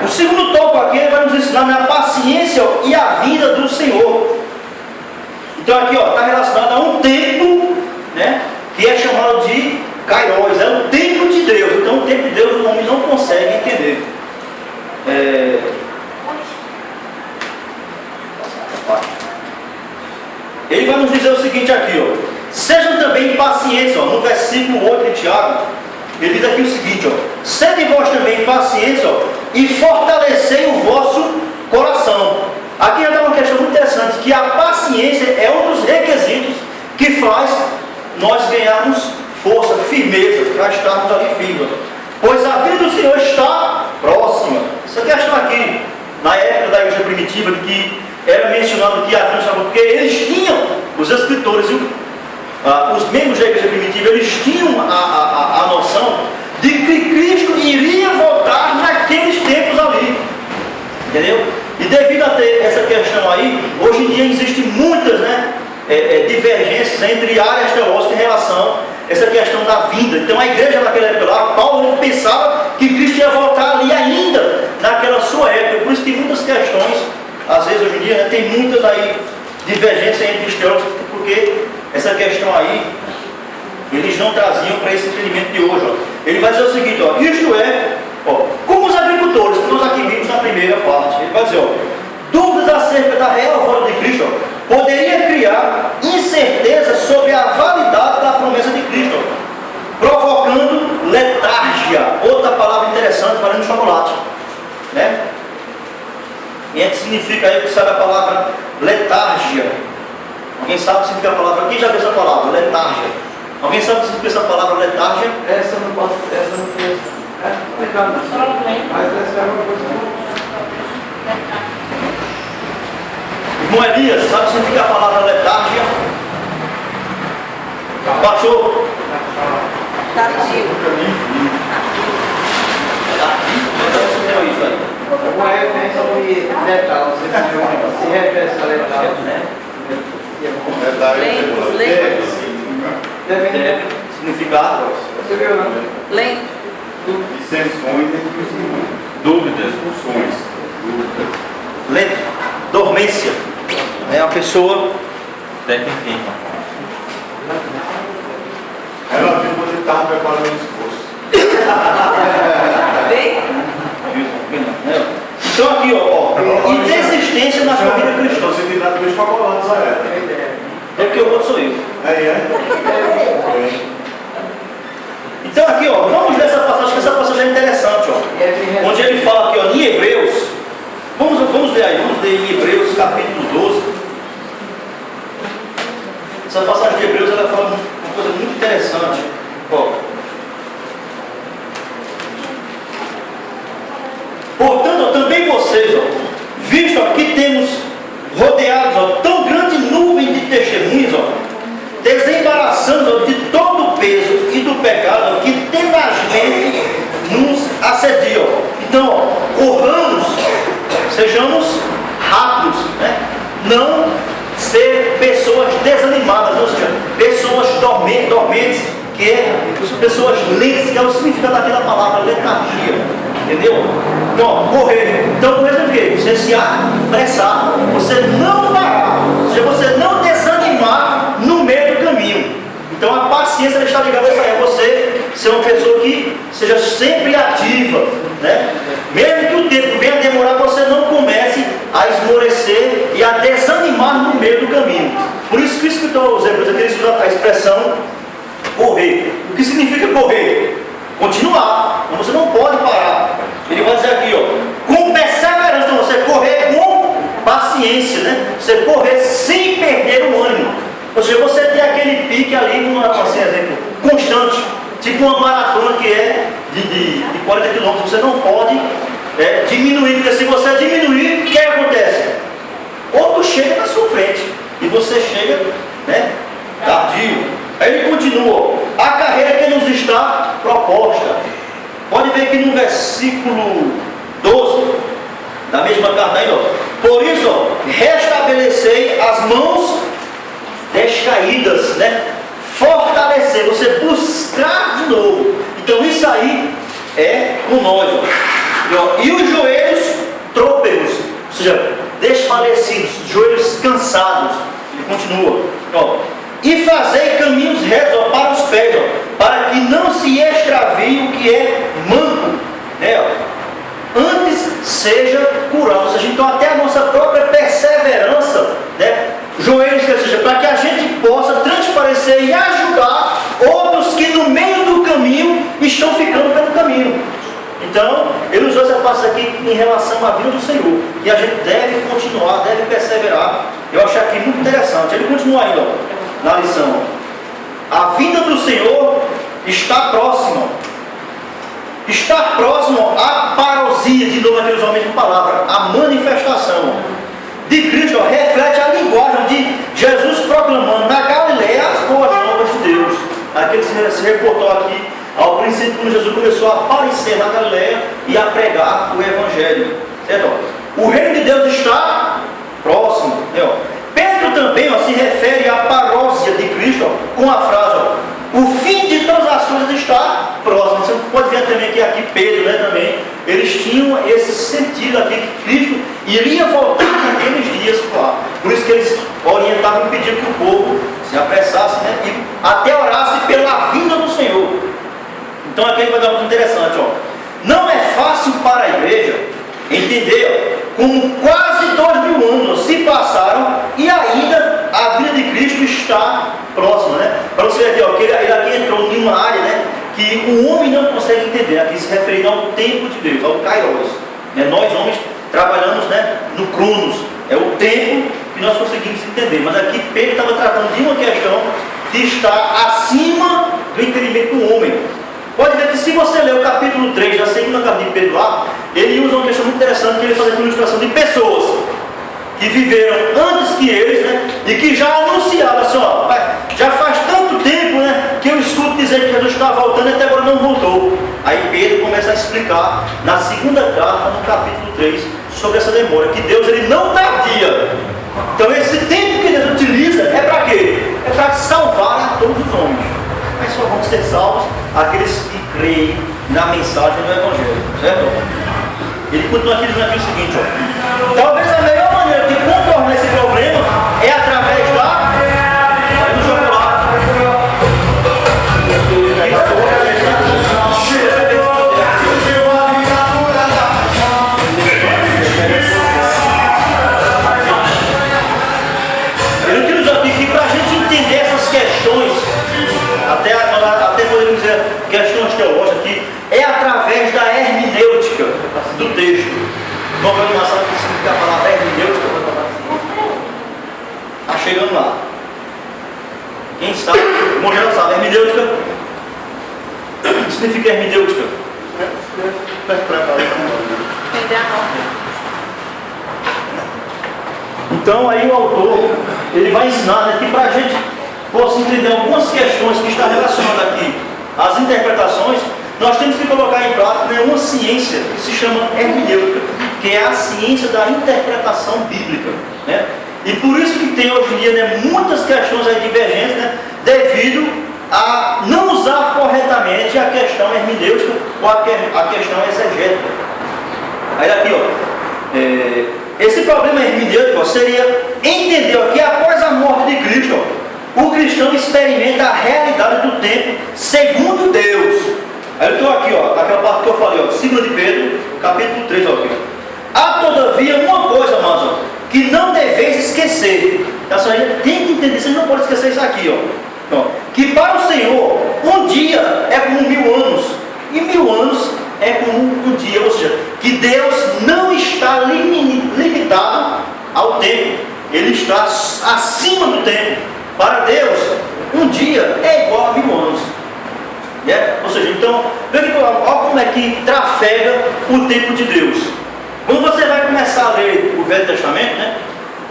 O segundo tópico aqui, ele vai nos ensinar a paciência e a vinda do Senhor. Então aqui, está relacionado a um tempo, né, que é chamado de Kairos, é o tempo de Deus. Então o tempo de Deus o homem não consegue entender. Ele vai nos dizer o seguinte aqui, sejam também pacientes, no versículo 8 de Tiago, ele diz aqui o seguinte, sede vós também pacientes, e fortalecei o vosso coração. Aqui já está uma questão muito interessante, que a paciência é um dos requisitos que faz nós ganharmos força, firmeza, para estarmos ali firmes. Pois a vida do Senhor está próxima. Essa questão aqui, na época da igreja primitiva, de que era mencionado que a vida estava, porque eles tinham, os escritores e os membros da igreja primitiva, eles tinham a noção de que Cristo iria voltar naqueles tempos ali. Entendeu? E devido a ter essa questão aí, hoje em dia existem muitas, né, divergências entre áreas teológicas em relação a essa questão da vinda. Então a igreja naquela época lá, Paulo pensava que Cristo ia voltar ali ainda naquela sua época. Por isso que muitas questões, às vezes hoje em dia, né, tem muitas aí divergências entre os teólogos, porque essa questão aí, eles não traziam para esse entendimento de hoje. Ele vai dizer o seguinte, isto é, como os agricultores, que nós aqui vimos na primeira parte, ele vai dizer, dúvidas acerca da real volta de Cristo, poderia criar incerteza sobre a validade da promessa de Cristo, provocando letargia, outra palavra interessante, falando de chocolate, né? E que significa aí, que sabe a palavra letargia? Alguém sabe o que significa a palavra? Quem já viu essa palavra? Letargia. Alguém sabe o que significa essa palavra letargia? Essa eu não posso, essa eu não conheço. Irmão Elias, sabe o que significa a palavra letargia? Baixou? Isso aí. Agora eu penso em letal, se refere a letal, né? Significado? Você viu, não? Lento. Dissensões entre os irmãos. Dúvidas. Discussões. Dúvidas. Lento. Dormência. É uma pessoa. Técnica. Ela viu quando ele estava preparando o esforço. Bem? Então aqui, ó, indesistência na corrida cristã. Você tem dado dois favolados a ela. É porque o outro sou eu. É. Então aqui, ó, vamos ler essa passagem, que essa passagem é interessante, ó. Onde ele fala aqui, ó, em Hebreus. Vamos ler aí, vamos ler em Hebreus capítulo 12. Essa passagem de Hebreus, ela fala uma coisa muito interessante. Ó. Portanto, ó, também vocês, ó, visto ó, que temos rodeados ó, tão grande nuvem de testemunhas, ó, desembaraçando ó, de todo o peso e do pecado ó, que tenazmente nos assedia. Ó. Então, ó, corramos, sejamos rápidos, né? Não ser pessoas desanimadas, ou seja, pessoas dormentes, que é pessoas lentas, que é o significado daquela palavra letargia. Entendeu? Então, correr. Então, correr é o quê? Você se apressar. Você não parar. Ou seja, você não desanimar no meio do caminho. Então, a paciência está ligada a isso aí. Você ser uma pessoa que seja sempre ativa. Né? Mesmo que o tempo venha a demorar, você não comece a esmorecer e a desanimar no meio do caminho. Por isso que o escritor aos Hebreus aqui usa a expressão correr. O que significa correr? Continuar, então você não pode parar. Ele vai dizer aqui, ó, com perseverança, então você correr com paciência, né? Você correr sem perder o ânimo. Ou seja, você tem aquele pique ali, assim, exemplo, constante, tipo uma maratona que é de 40 km, você não pode diminuir, porque se você diminuir, o que acontece? Ou tu chega na sua frente, e você chega, né, tardio. Aí ele continua, a carreira que nos está proposta. Pode ver que no versículo 12, da mesma carta aí, ó. Por isso, ó, restabelecei as mãos descaídas, né? Fortalecer, você buscar de novo. Então isso aí é com nós, ó. E os joelhos trôpegos, ou seja, desfalecidos, joelhos cansados. Ele continua, ó. E fazei caminhos retos ó, para os pés, ó, para que não se extravie o que é manco, né, ó. Antes seja curado. Ou seja, então até a nossa própria perseverança, né, joelhos, ou seja, para que a gente possa transparecer e ajudar outros que no meio do caminho estão ficando pelo caminho. Então, ele usou essa parte aqui em relação à vida do Senhor. E a gente deve continuar, deve perseverar. Eu achei aqui muito interessante. Ele continua ainda, ó. Na lição, a vinda do Senhor está próxima. Estar próximo à parousia, de novo aqui usou a mesma palavra, a manifestação de Cristo, ó, reflete a linguagem de Jesus proclamando na Galileia as boas novas de Deus. Aquele que se reportou aqui ao princípio, quando Jesus começou a aparecer na Galileia e a pregar o Evangelho. Certo? O reino de Deus está próximo. Né, ó. Pedro também ó, se refere à parousia de Cristo ó, com a frase, ó, o fim de todas as coisas está próximo. Você pode ver também que aqui Pedro, né, também, eles tinham esse sentido aqui que Cristo iria voltar naqueles dias lá. Por isso que eles orientavam e pediam que o povo se apressasse, né, e até orasse pela vinda do Senhor. Então aqui ele vai dar uma coisa interessante, ó. Não é fácil para a igreja entender ó, como quase 2000 anos se passaram e ainda a vida de Cristo está próxima, né? Para você ver aqui, ó, que ele aqui entrou em uma área, né, que o homem não consegue entender, aqui se referindo ao tempo de Deus, ao Kairos. Né? Nós homens trabalhamos, né, no Cronos, é o tempo que nós conseguimos entender, mas aqui Pedro estava tratando de uma questão que está acima do entendimento do homem. pode ver que se você ler o capítulo 3 da segunda carta de Pedro lá, ele usa uma questão muito interessante, que ele faz uma ilustração de pessoas que viveram antes que eles, né? E que já anunciaram assim, ó, já faz tanto tempo, né, que eu escuto dizer que Jesus está voltando e até agora não voltou. Aí Pedro começa a explicar na segunda carta, no capítulo 3, sobre essa demora, que Deus ele não tardia. Então esse tempo que Deus utiliza é para quê? É para salvar a todos os homens. Mas só vão ser salvos aqueles que creem na mensagem do Evangelho, certo? Ele continua aqui dizendo aqui o seguinte, ó. Talvez a melhor maneira de contornar esse problema é através da... Vai no chocolate. Ele utiliza aqui que para a gente entender essas questões, até podemos dizer questões teológicas aqui, é através da hermenêutica do texto. Vamos ver uma sala que significa a palavra hermenêutica. Está chegando lá. Quem sabe, o irmão já sabe, hermenêutica. O que significa hermenêutica? Então aí o autor, ele vai ensinar, né, que para a gente possa entender algumas questões que estão relacionadas aqui às interpretações, nós temos que colocar em prática, né, uma ciência que se chama hermenêutica, que é a ciência da interpretação bíblica, né? E por isso que tem hoje em dia, né, muitas questões aí divergentes, né, devido a não usar corretamente a questão hermenêutica ou a questão exegética. Aí aqui, ó, esse problema hermenêutico seria entender ó, que após a morte de Cristo, ó, o cristão experimenta a realidade do tempo segundo Deus. Aí eu estou aqui, ó, aquela parte que eu falei, ó, 2 de Pedro, capítulo 3, ó, aqui. Há todavia uma coisa, mas ó, que não deveis esquecer. A senhora tem que entender, vocês não podem esquecer isso aqui, ó. Que para o Senhor, um dia é como 1000 anos, e 1000 anos é como um dia, ou seja, que Deus não está limitado ao tempo, Ele está acima do tempo. Para Deus, um dia é igual a 1000 anos. Ou seja, então, olha como é que trafega o tempo de Deus. Quando você vai começar a ler o Velho Testamento, né,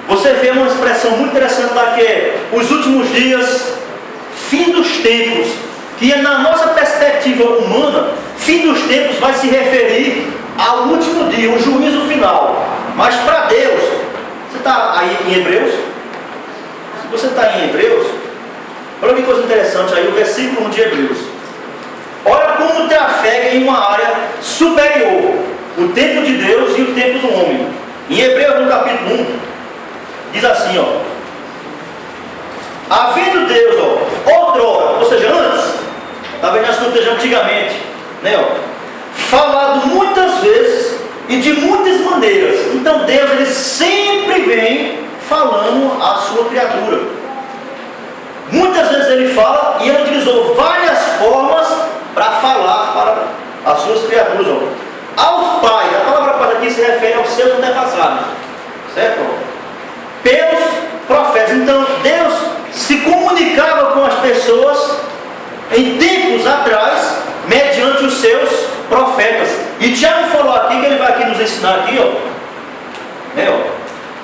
você vê uma expressão muito interessante lá que é os últimos dias, fim dos tempos, que na nossa perspectiva humana, fim dos tempos vai se referir ao último dia, o juízo final. Mas para Deus, você está aí em Hebreus? Se você está em Hebreus, olha que coisa interessante aí, o versículo 1 de Hebreus. Olha como trafega em uma área superior, o tempo de Deus e o tempo do homem. Em Hebreus, no capítulo 1, diz assim, ó. Havendo Deus, ó, outrora, ou seja, antes, talvez nós não estejamos antigamente, né, ó, falado muitas vezes e de muitas maneiras. Então Deus, ele sempre vem falando à sua criatura. Muitas vezes ele fala e ele utilizou várias formas para falar para as suas criaturas. Ó. Aos pais, a palavra pai aqui se refere aos seus antepassados, certo? Pelos profetas. Então Deus se comunicava com as pessoas em tempos atrás, mediante os seus profetas. E Tiago falou aqui, que ele vai aqui nos ensinar aqui, ó, né, ó,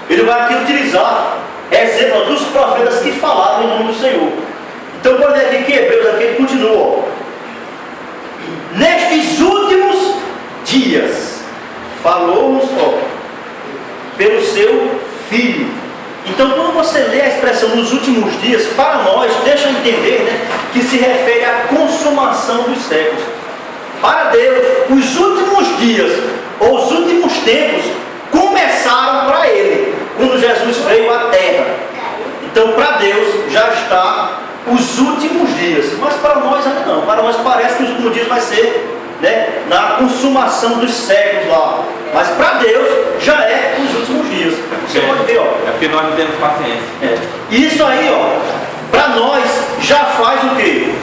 ele vai aqui utilizar exemplo dos profetas que falaram em nome do Senhor. Então pode ver aqui que Hebreus aqui ele continua, ó. Nestes últimos dias falou-nos, ó, pelo seu Filho. Então quando você lê a expressão nos últimos dias, para nós deixa entender, né, que se refere à consumação dos séculos. Para Deus, os últimos dias ou os últimos tempos começaram para Ele quando Jesus veio à terra. Então para Deus já está os últimos dias, mas para nós ainda não. Para nós parece que os últimos dias vai ser, né, na consumação dos séculos lá, mas para Deus já é os últimos dias. Você pode ver, ó. É porque nós não temos paciência. Isso aí, ó, para nós já faz o quê?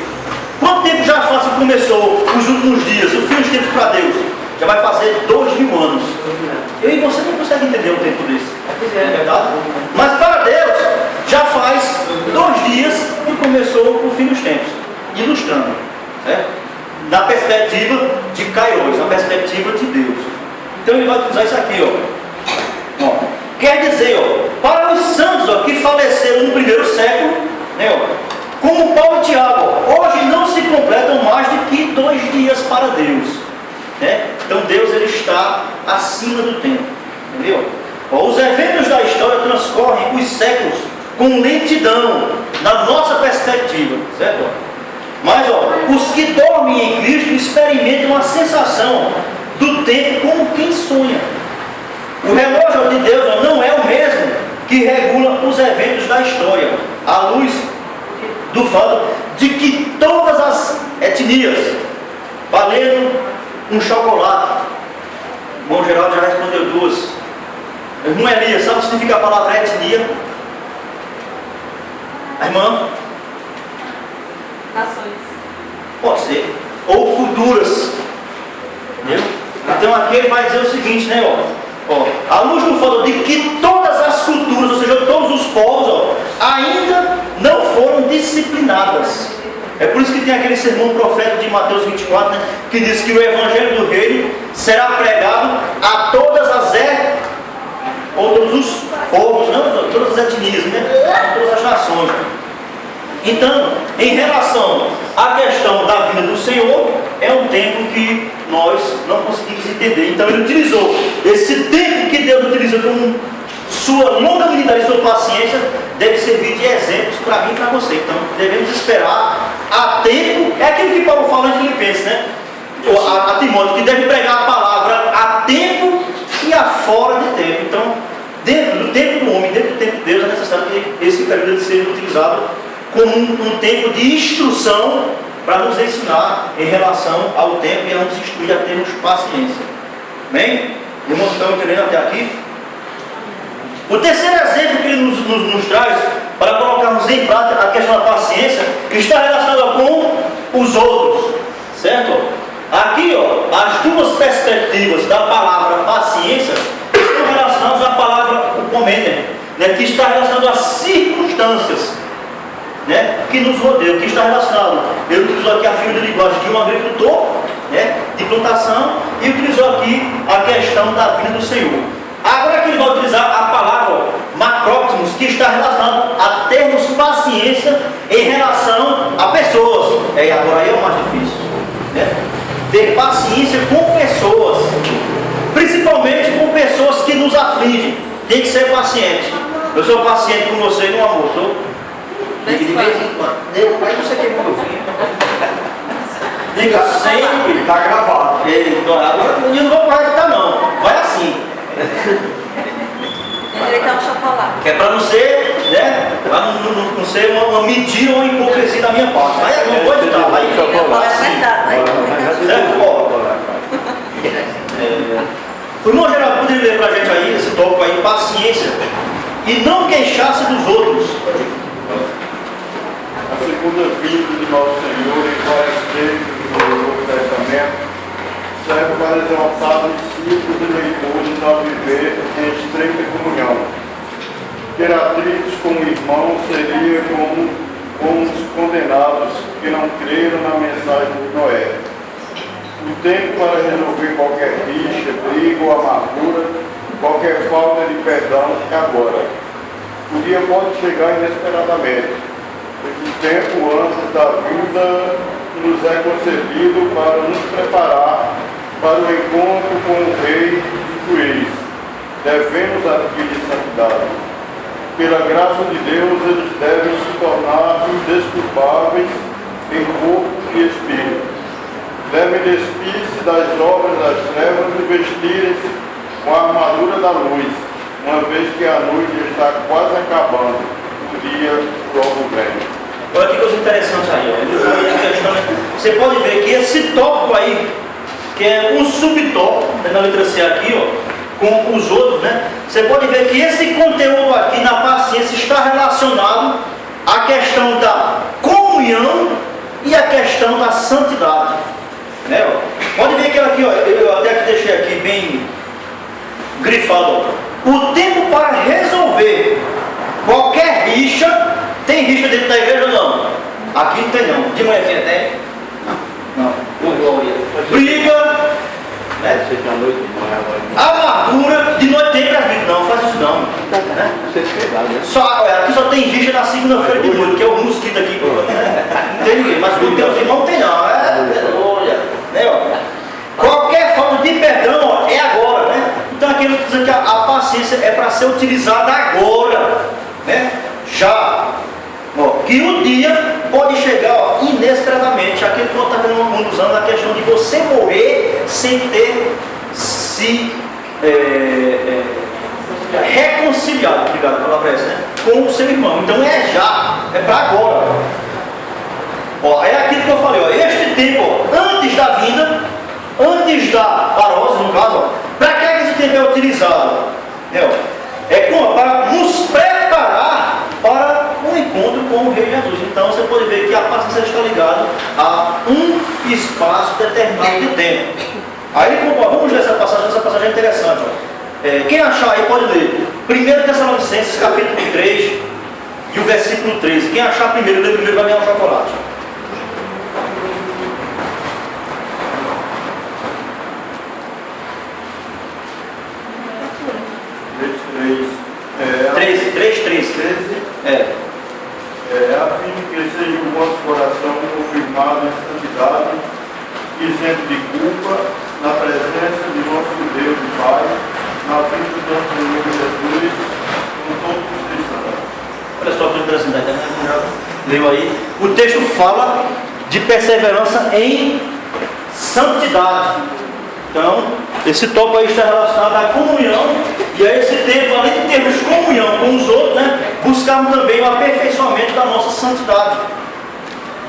Quanto tempo já faz que começou os últimos dias, o fim dos tempos para Deus? Já vai fazer 2000 anos. Eu e você não consegue entender o tempo desse. É verdade? Mas para Deus, já faz 2 dias que começou o fim dos tempos. Ilustrando. Certo? Na perspectiva perspectiva de Kairos, na perspectiva de Deus. Então ele vai utilizar isso aqui, ó. Quer dizer, ó, para os santos, ó, que faleceram no primeiro século, né, ó, como Paulo e Tiago, ó, hoje não se completam mais do que 2 dias para Deus, né? Então Deus, ele está acima do tempo, entendeu? Ó, os eventos da história transcorrem os séculos com lentidão, na nossa perspectiva, certo? Mas, ó, os que dormem em Cristo experimentam a sensação do tempo como quem sonha. O relógio de Deus, ó, não é o mesmo que regula os eventos da história, à luz do fato de que todas as etnias, valendo um chocolate. O irmão Geraldo já respondeu 2. Irmão Elias, sabe o que significa a palavra etnia? A irmã? Nações. Pode ser. Ou culturas. Entendeu? Então aqui ele vai dizer o seguinte, né? Ó, à luz do fato de que todas as culturas, ou seja, todos os povos, ó, ainda não foram disciplinadas. É por isso que tem aquele sermão profético de Mateus 24, né, que diz que o evangelho do reino será pregado a todas as ou todos os povos, não, todas as etnias, né, a todas as nações. Então, em relação à questão da vinda do Senhor, é um tempo que nós não conseguimos entender. Então ele utilizou esse tempo que Deus utiliza como sua longanimidade e sua paciência, deve servir de exemplos para mim e para você. Então devemos esperar a tempo, é aquilo que Paulo fala em Filipenses, né? A Timóteo, que deve pregar a palavra a tempo e a fora de tempo. Então, dentro do tempo do homem, dentro do tempo de Deus, é necessário que esse período seja utilizado como um tempo de instrução para nos ensinar em relação ao tempo e a nos instruir a termos paciência. Bem? Irmãos, estão entendendo até aqui? O terceiro exemplo que ele nos traz para colocarmos em prática a questão da paciência está relacionado com os outros, certo? Aqui, ó, as 2 perspectivas da palavra paciência estão relacionadas à palavra upomene, né, que está relacionado às circunstâncias, né, que nos rodeiam, que está relacionado. Ele utilizou aqui a figura de linguagem de um agricultor, né, de plantação, e utilizou aqui a questão da vinda do Senhor. Agora que ele vai utilizar a palavra macróptimos, que está relacionado a termos paciência em relação a pessoas. Agora aí é o mais difícil, né? Ter paciência com pessoas, principalmente com pessoas que nos afligem. Tem que ser paciente. Eu sou paciente com você, meu amor. Sou de vez em quando. Mas você quer meu filho? Diga sempre. Está gravado. Agora eu não vou corretar não. Vai assim. Endireitar o chocolate. Que é para não ser, né? Para não ser uma mentira ou uma hipocrisia da minha parte. Mas eu não vou editar. Vai assim. Certo? O irmão Geraldo poderia ler para a gente aí esse tópico aí, paciência, e não queixar-se dos outros. A segunda vinda de nosso Senhor em vários textos do Novo Testamento serve para exaltar os discípulos e leitores a viver em estreita comunhão. Ter atritos com o irmão seria como os condenados que não creram na mensagem de Noé. O tempo para resolver qualquer rixa, briga ou amargura, qualquer falta de perdão é agora. O dia pode chegar inesperadamente. Esse tempo antes da vinda nos é concebido para nos preparar para o encontro com o Rei e Juiz. Devemos adquirir santidade. Pela graça de Deus, eles devem se tornar indesculpáveis em corpo e espírito. Devem despir-se das obras das trevas e vestirem-se com a armadura da luz, uma vez que a noite está quase acabando, o dia logo vem. Olha que coisa interessante aí. Você pode ver que esse tópico aí, que é um subtópico, na letra C aqui, ó, com os outros, né? Você pode ver que esse conteúdo aqui na paciência está relacionado à questão da comunhão e à questão da santidade. Né? Pode ver que aqui, ó, eu até que deixei aqui bem grifado, ó. O tempo para resolver qualquer rixa. Tem rixa dentro da igreja ou não? Aqui não tem não. De manhãzinha tem? Não. Glória. briga, né? Você à noite não é agora. Amargura, de noite tem presbítero, não, faz isso não. Né? Você pegar, né? Aqui só tem rixa na segunda-feira de noite, que é o mosquito aqui. Não tem ninguém, mas com teus irmãos não tem não. Olha, né, ó. Qualquer falta de perdão, ó, é agora, né? Então aqui ele diz que a paciência é para ser utilizada agora, né? Já. Ó, que o dia pode chegar, ó, inesperadamente. Aqui ele está usando a questão de você morrer sem ter se reconciliado, obrigado pela palavra essa, né? Com o seu irmão. Então é já, é para agora. Ó, é aquilo que eu falei, ó, este tempo, ó, antes da vinda, antes da parose, no caso, para que esse tempo é utilizado? Para nos preparar para o encontro com o Rei Jesus. Então você pode ver que a paciência está ligada a um espaço determinado de tempo. Aí vamos ler essa passagem é interessante. Ó. Quem achar aí pode ler 1 Tessalonicenses capítulo 3 e o versículo 13. Quem achar primeiro, lê primeiro, vai ganhar um chocolate. A fim de que seja o vosso coração confirmado em santidade, isento de culpa, na presença de nosso Deus e Pai, na vida do nosso Senhor Jesus, com todos os cristãos. Olha só que interessante, leu aí. O texto fala de perseverança em santidade. Então, esse tópico aí está relacionado à comunhão, e a esse tempo, além de termos comunhão com os outros, né, buscarmos também o aperfeiçoamento da nossa santidade.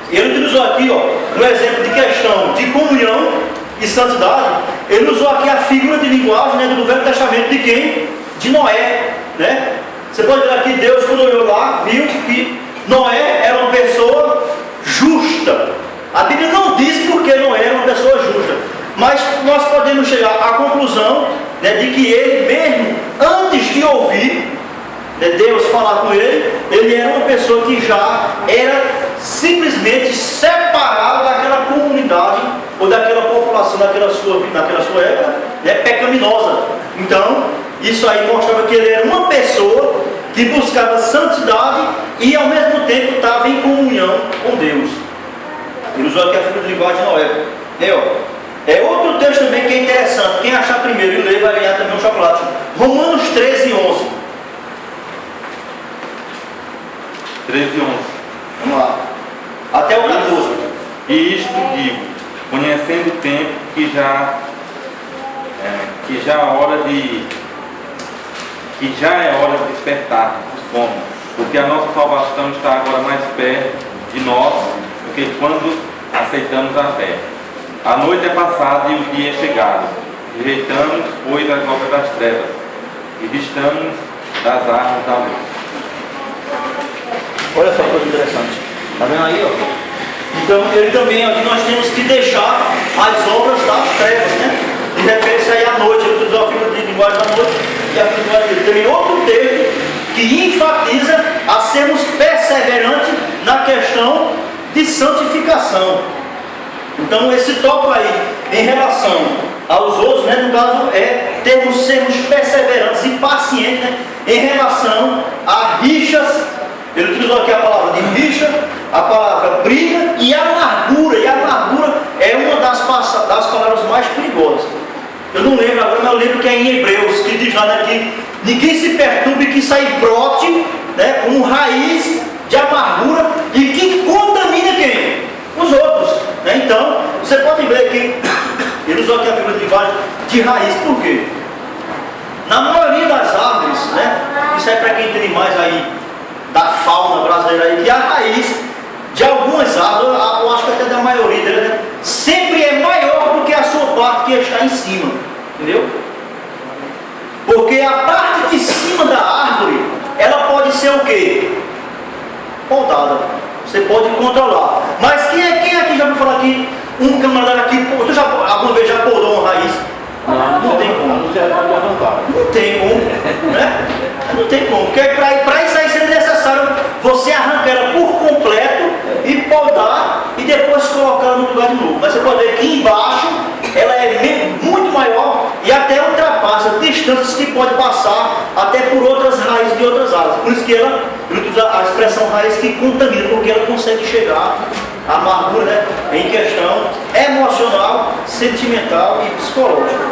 Ele utilizou aqui, ó, um exemplo de questão de comunhão e santidade. Ele usou aqui a figura de linguagem, né, do Velho Testamento de quem? De Noé, né? Você pode ver aqui, Deus, quando olhou lá, viu que Noé era uma pessoa justa. A Bíblia não diz porque Noé era uma pessoa justa, mas nós podemos chegar à conclusão, né, de que ele mesmo, antes de ouvir, né, Deus falar com ele, ele era uma pessoa que já era simplesmente separado daquela comunidade ou daquela população, naquela sua época, né, pecaminosa. Então, isso aí mostrava que ele era uma pessoa que buscava santidade e ao mesmo tempo estava em comunhão com Deus. Ele usou aqui a figura de linguagem de Noé. Outro texto também que é interessante. Quem achar primeiro e ler vai ganhar também um chocolate. Romanos 13, 11. 13 e 11. Vamos lá. Até o 14. E isto digo, conhecendo o tempo que já é hora de despertar os fomos, porque a nossa salvação está agora mais perto de nós do que quando aceitamos a fé. A noite é passada e o dia é chegado. Rejeitamos, pois, as obras das trevas e vistamos das armas da luz. Olha só que coisa interessante. Está vendo aí, ó? Então, ele também, aqui nós temos que deixar as obras das trevas, né? De referência aí à noite. Ele utilizou a figura de linguagem da noite e a figura de linguagem. Tem outro texto que enfatiza a sermos perseverantes na questão de santificação. Então, esse tópico aí, em relação aos outros, né, no caso, sermos perseverantes e pacientes, né, em relação a rixas. Ele utilizou aqui a palavra de rixa, a palavra briga e amargura. E a amargura é uma das palavras mais perigosas. Eu não lembro agora, mas eu lembro que é em Hebreus, que diz lá, né, que ninguém se perturbe, que isso aí brote, né, como raiz de amargura e que contamina quem? Os outros. Né? Então, você pode ver que ele usou aqui a figura de linguagem de raiz. Por quê? Na maioria das árvores, né, isso é para quem entende mais aí da fauna brasileira aí, que a raiz de algumas árvores, eu acho que até da maioria delas, né, sempre é maior do que a sua parte que está em cima. Entendeu? Porque a parte de cima da árvore, ela pode ser o quê? Podada. Você pode controlar. Mas quem aqui já ouviu falar que um camarada aqui, você alguma vez já podou uma raiz? Não tem como. Não tem como, né? Não tem como. Porque para isso aí seria necessário você arrancar ela por completo e podar e depois colocar ela no lugar de novo. Mas você pode ver que embaixo instâncias que pode passar até por outras raízes de outras áreas. Por isso que ela usa a expressão raiz que contamina, porque ela consegue chegar à amargura, né, em questão emocional, sentimental e psicológica.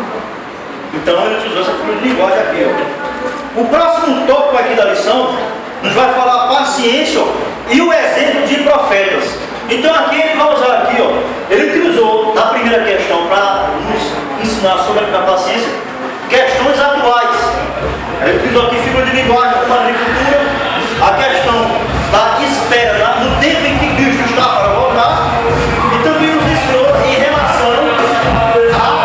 Então ele utilizou essa figura de linguagem aqui. Ó. O próximo tópico aqui da lição nos vai falar a paciência, ó, e o exemplo de profetas. Então aqui ele vai usar aqui, ó, ele utilizou na primeira questão para nos ensinar sobre a paciência, questões atuais. Ele utilizou aqui figura de linguagem para a agricultura, a questão da espera, né, no tempo em que Cristo está para voltar, e também nos ensinou em relação a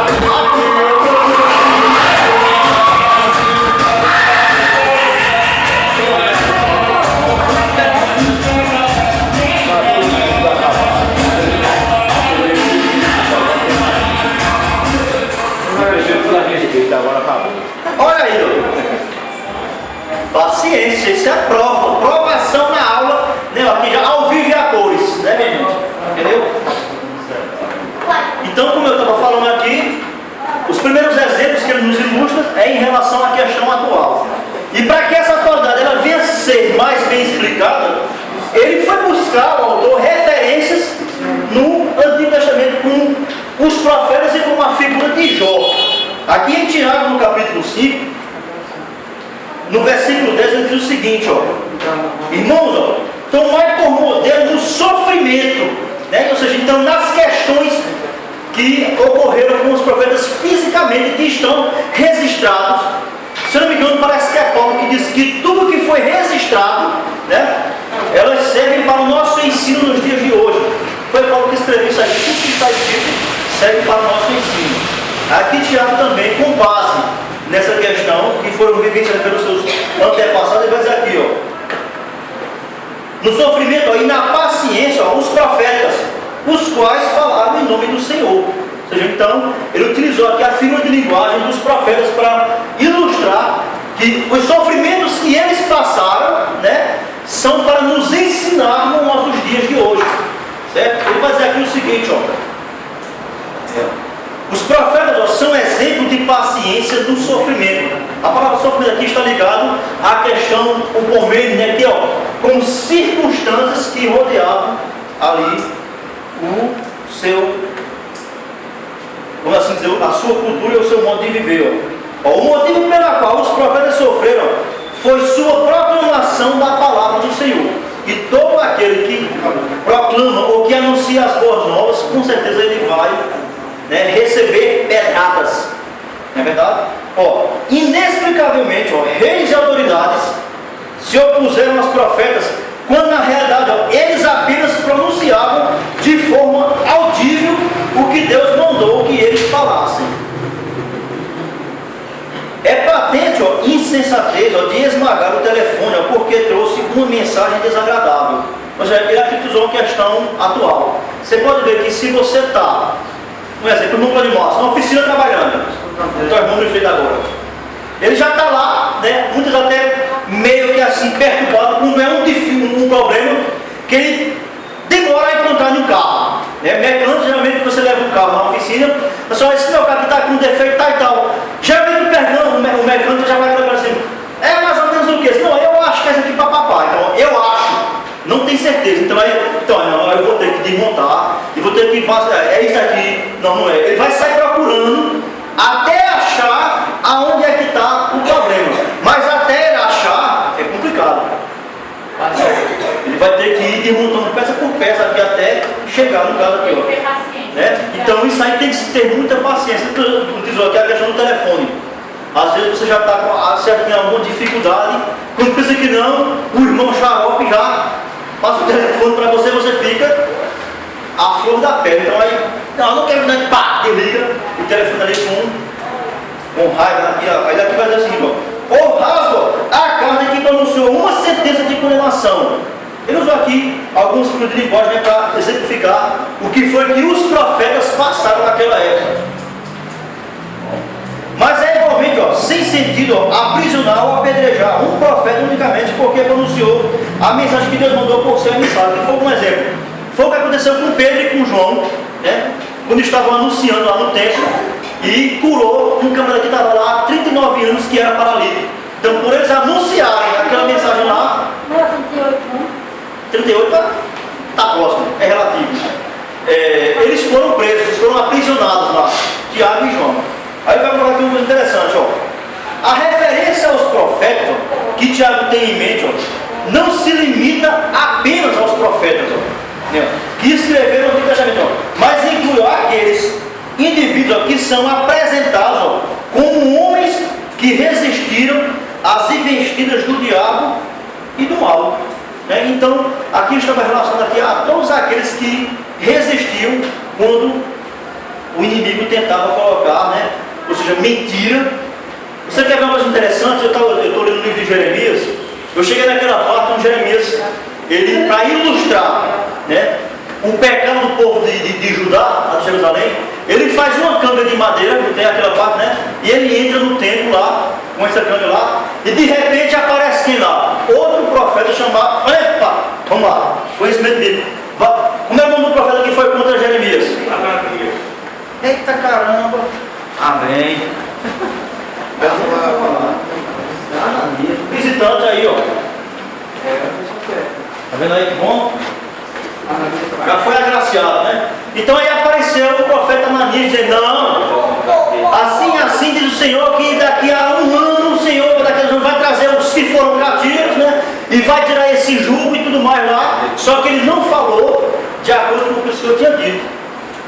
agora acabou. olha aí, ó. Paciência, isso é prova, provação na aula, né? Aqui já ao vivo e a cores, né, minha gente? Entendeu? Então, como eu estava falando aqui, os primeiros exemplos que ele nos ilustra é em relação à questão atual. E para que essa atualidade ela venha a ser mais bem explicada, ele foi buscar, o autor, referências no Antigo Testamento com os profetas e com a figura de Jó. Aqui em Tiago, no capítulo 5, no versículo 10, ele diz o seguinte, ó: irmãos, ó, tomai por modelo no sofrimento, né? Ou seja, então nas questões que ocorreram com os profetas fisicamente, que estão registrados. Se eu não me engano, parece que é Paulo que diz que tudo que foi registrado, né, elas servem para o nosso ensino nos dias de hoje. Foi Paulo que escreveu isso aqui, tudo que está escrito serve para o nosso ensino. Aqui Tiago também, com base nessa questão, que foram vivenciadas pelos seus antepassados, ele vai dizer aqui, ó: no sofrimento, ó, e na paciência, ó, os profetas, os quais falaram em nome do Senhor. Ou seja, então, ele utilizou aqui a figura de linguagem dos profetas para ilustrar que os sofrimentos que eles passaram, né, são para nos ensinar nos nossos dias de hoje. Certo? Ele vai dizer aqui o seguinte, ó: os profetas, ó, são exemplo de paciência no sofrimento. A palavra sofrimento aqui está ligado à questão, o pormenor, né, aqui, ó, com circunstâncias que rodeavam ali o seu, vamos assim dizer, a sua cultura e o seu modo de viver. Ó. O motivo pelo qual os profetas sofreram foi sua proclamação da palavra do Senhor. E todo aquele que proclama ou que anuncia as boas novas, com certeza ele vai, né, receber pedradas. Não é verdade? Ó, inexplicavelmente, ó, reis e autoridades se opuseram aos profetas, quando na realidade, ó, eles apenas pronunciavam de forma audível o que Deus mandou que eles falassem. É patente, ó, insensatez, ó, de esmagar o telefone, ó, porque trouxe uma mensagem desagradável. Ou seja, ele aqui usou uma questão atual. Você pode ver que se você está, por exemplo, no plano de massa, na oficina trabalhando, então irmão me fez agora, ele já está lá, né, muitas até meio que assim perturbado, quando é um problema que ele demora a encontrar no carro, né? Mecânico, geralmente você leva um carro na oficina, mas só esse meu carro está com defeito, tá e tal, geralmente o mecânico já vai falar assim, é mais ou menos o que? Não, eu acho que é isso aqui para papai, então eu acho, não tem certeza, então eu vou ter que desmontar, e vou ter que passar, é isso aqui, não é, ele vai sair procurando até achar aonde é que está o problema, mas até ele achar é complicado. Ele vai ter que ir desmontando peça por peça aqui até chegar no caso aqui, ó, né? Então isso aí tem que ter muita paciência. Utilizou aqui a questão do telefone. Às vezes você já está com alguma dificuldade, quando pensa que não, o irmão xarope já passa o telefone para você, você fica a flor da pele. Então aí, não quero nada, pá, desliga o telefone ali com raiva. Aí daqui vai dizer o seguinte, ó: rasgo a carta que pronunciou uma sentença de condenação. Ele usou aqui alguns figuras de linguagem, né, para exemplificar o que foi que os profetas passaram naquela época. Mas é igualmente, ó, sem sentido, ó, aprisionar ou apedrejar um profeta unicamente porque pronunciou a mensagem que Deus mandou por ser emissário. Que foi um exemplo. Foi o que aconteceu com Pedro e com João, né, quando estavam anunciando lá no templo e curou um camarada que estava lá há 39 anos, que era paralítico. Então, por eles anunciarem aquela mensagem lá, Não, 38 anos. 38 está próximo, é relativo. Eles foram presos, foram aprisionados lá, Tiago e João. Aí vai falar aqui uma coisa interessante, ó. A referência aos profetas, ó, que Tiago tem em mente, ó, não se limita apenas aos profetas, ó, né, que escreveram o Antigo Testamento, ó, mas inclui ó, aqueles indivíduos ó, que são apresentados ó, como homens que resistiram às investidas do diabo e do mal. Né? Então, aqui estamos relacionando aqui a todos aqueles que resistiam quando o inimigo tentava colocar, né? Ou seja, mentira. Você quer ver uma coisa interessante? Eu estou lendo o livro de Jeremias. Eu cheguei naquela parte onde Jeremias, ele, para ilustrar, né, o pecado do povo de Judá, de Jerusalém, ele faz uma câmara de madeira, tem aquela parte, né? E ele entra no templo lá, com essa câmara lá, e de repente aparece quem lá? Outro profeta chamado, epa, vamos lá, conhecimento dele. Como é o nome do profeta que foi contra Jeremias? Ananias. Eita caramba! Amém. Ananias. Visitante aí, ó. Tá vendo aí que bom? Já foi agraciado, né? Então aí apareceu o profeta Ananias dizendo, não, assim diz o Senhor, que daqui a um ano o Senhor vai trazer os que foram cativos, né? E vai tirar esse jugo e tudo mais lá. Só que ele não falou de acordo com o que o Senhor tinha dito.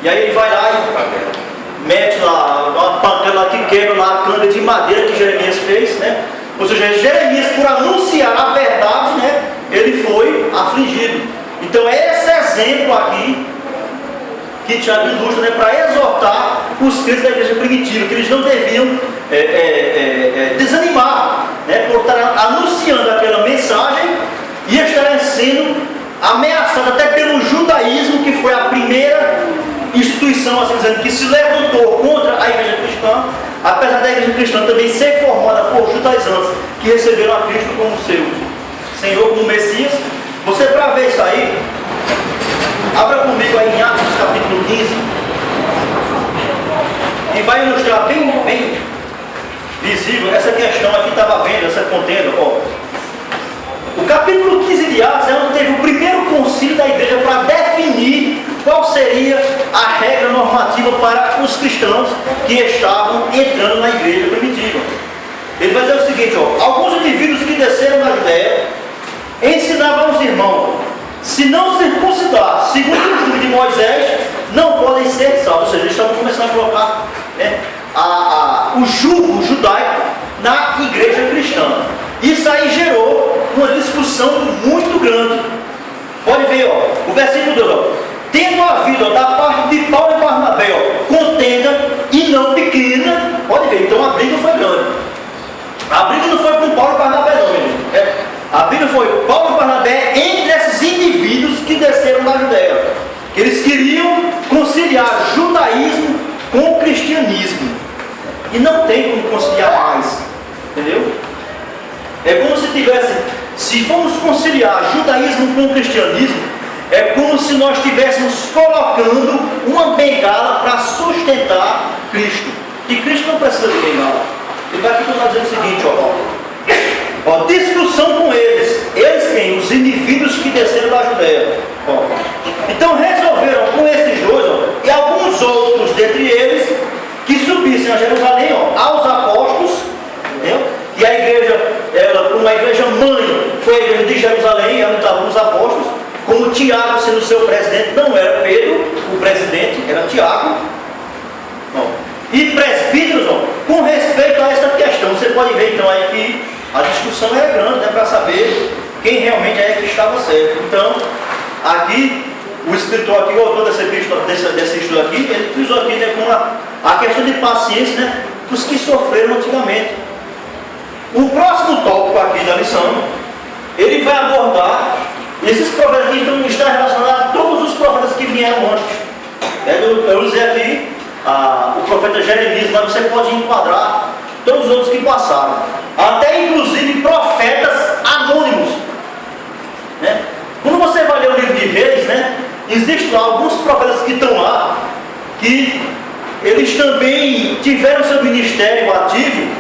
E aí ele vai lá e mete lá uma pancada lá que quebra lá a canga de madeira que Jeremias fez, né? Ou seja, Jeremias, por anunciar a verdade, né? Ele foi afligido. Então é esse exemplo aqui que Tiago ilustra, né, para exortar os crentes da igreja primitiva, que eles não deviam desanimar, né, por estar anunciando aquela mensagem e estarem sendo ameaçados até pelo judaísmo, que foi a primeira instituição, assim dizendo, que se levantou contra a igreja cristã, apesar da igreja cristã também ser formada por judaizantes que receberam a Cristo como seu Senhor, como Messias. Você, para ver isso aí, abra comigo aí em Atos capítulo 15, e vai ilustrar bem visível essa questão aqui, estava vendo, essa contenda. Ó. O capítulo 15 de Atos é onde teve o primeiro concílio da igreja para definir qual seria a regra normativa para os cristãos que estavam entrando na igreja primitiva. Ele vai dizer o seguinte, ó, alguns indivíduos que desceram da Judéia ensinavam aos irmãos, se não circuncidar segundo o jugo de Moisés, não podem ser salvos. Ou seja, eles estavam começando a colocar, né, o jugo judaico na igreja cristã. Isso aí gerou uma discussão muito grande. Pode ver, ó, o versículo 2, ó, tendo havido ó, da parte de Paulo e Barnabé ó, contenda e não pequena. Pode ver, então a briga foi grande. A briga não foi com Paulo e Barnabé não, meu irmão. A briga foi Paulo e Barnabé entre esses indivíduos que desceram da Judéia. Que eles queriam conciliar judaísmo com o cristianismo. E não tem como conciliar mais. Entendeu? É como se tivesse, se formos conciliar judaísmo com o cristianismo, é como se nós estivéssemos colocando uma bengala para sustentar Cristo. E Cristo não precisa de bengala. Ele vai aqui dizer o seguinte, ó, discussão com eles quem? Os indivíduos que desceram da Judéia. Ó. Então resolveram com esses dois ó, e alguns outros dentre eles que subissem a Jerusalém ó, aos apóstolos, entendeu? E a igreja, ela, uma igreja mãe, foi a igreja de Jerusalém, onde estavam os apóstolos, como Tiago sendo seu presidente, não era Pedro, o presidente, era Tiago. Ó. E presbíteros, ó, com respeito a essa questão, você pode ver então aí que a discussão era grande, né, para saber quem realmente é que estava certo. Então, aqui, o escritor aqui, o autor desse estudo aqui, ele usou aqui né, com a questão de paciência, né, dos que sofreram antigamente. O próximo tópico aqui da lição, ele vai abordar esses profetas que estão relacionados a todos os profetas que vieram antes. Eu usei aqui o profeta Jeremias, mas você pode enquadrar todos os outros que passaram. Até inclusive profetas anônimos. Né? Quando você vai ler o livro de Reis, né, existem lá alguns profetas que estão lá, que eles também tiveram seu ministério ativo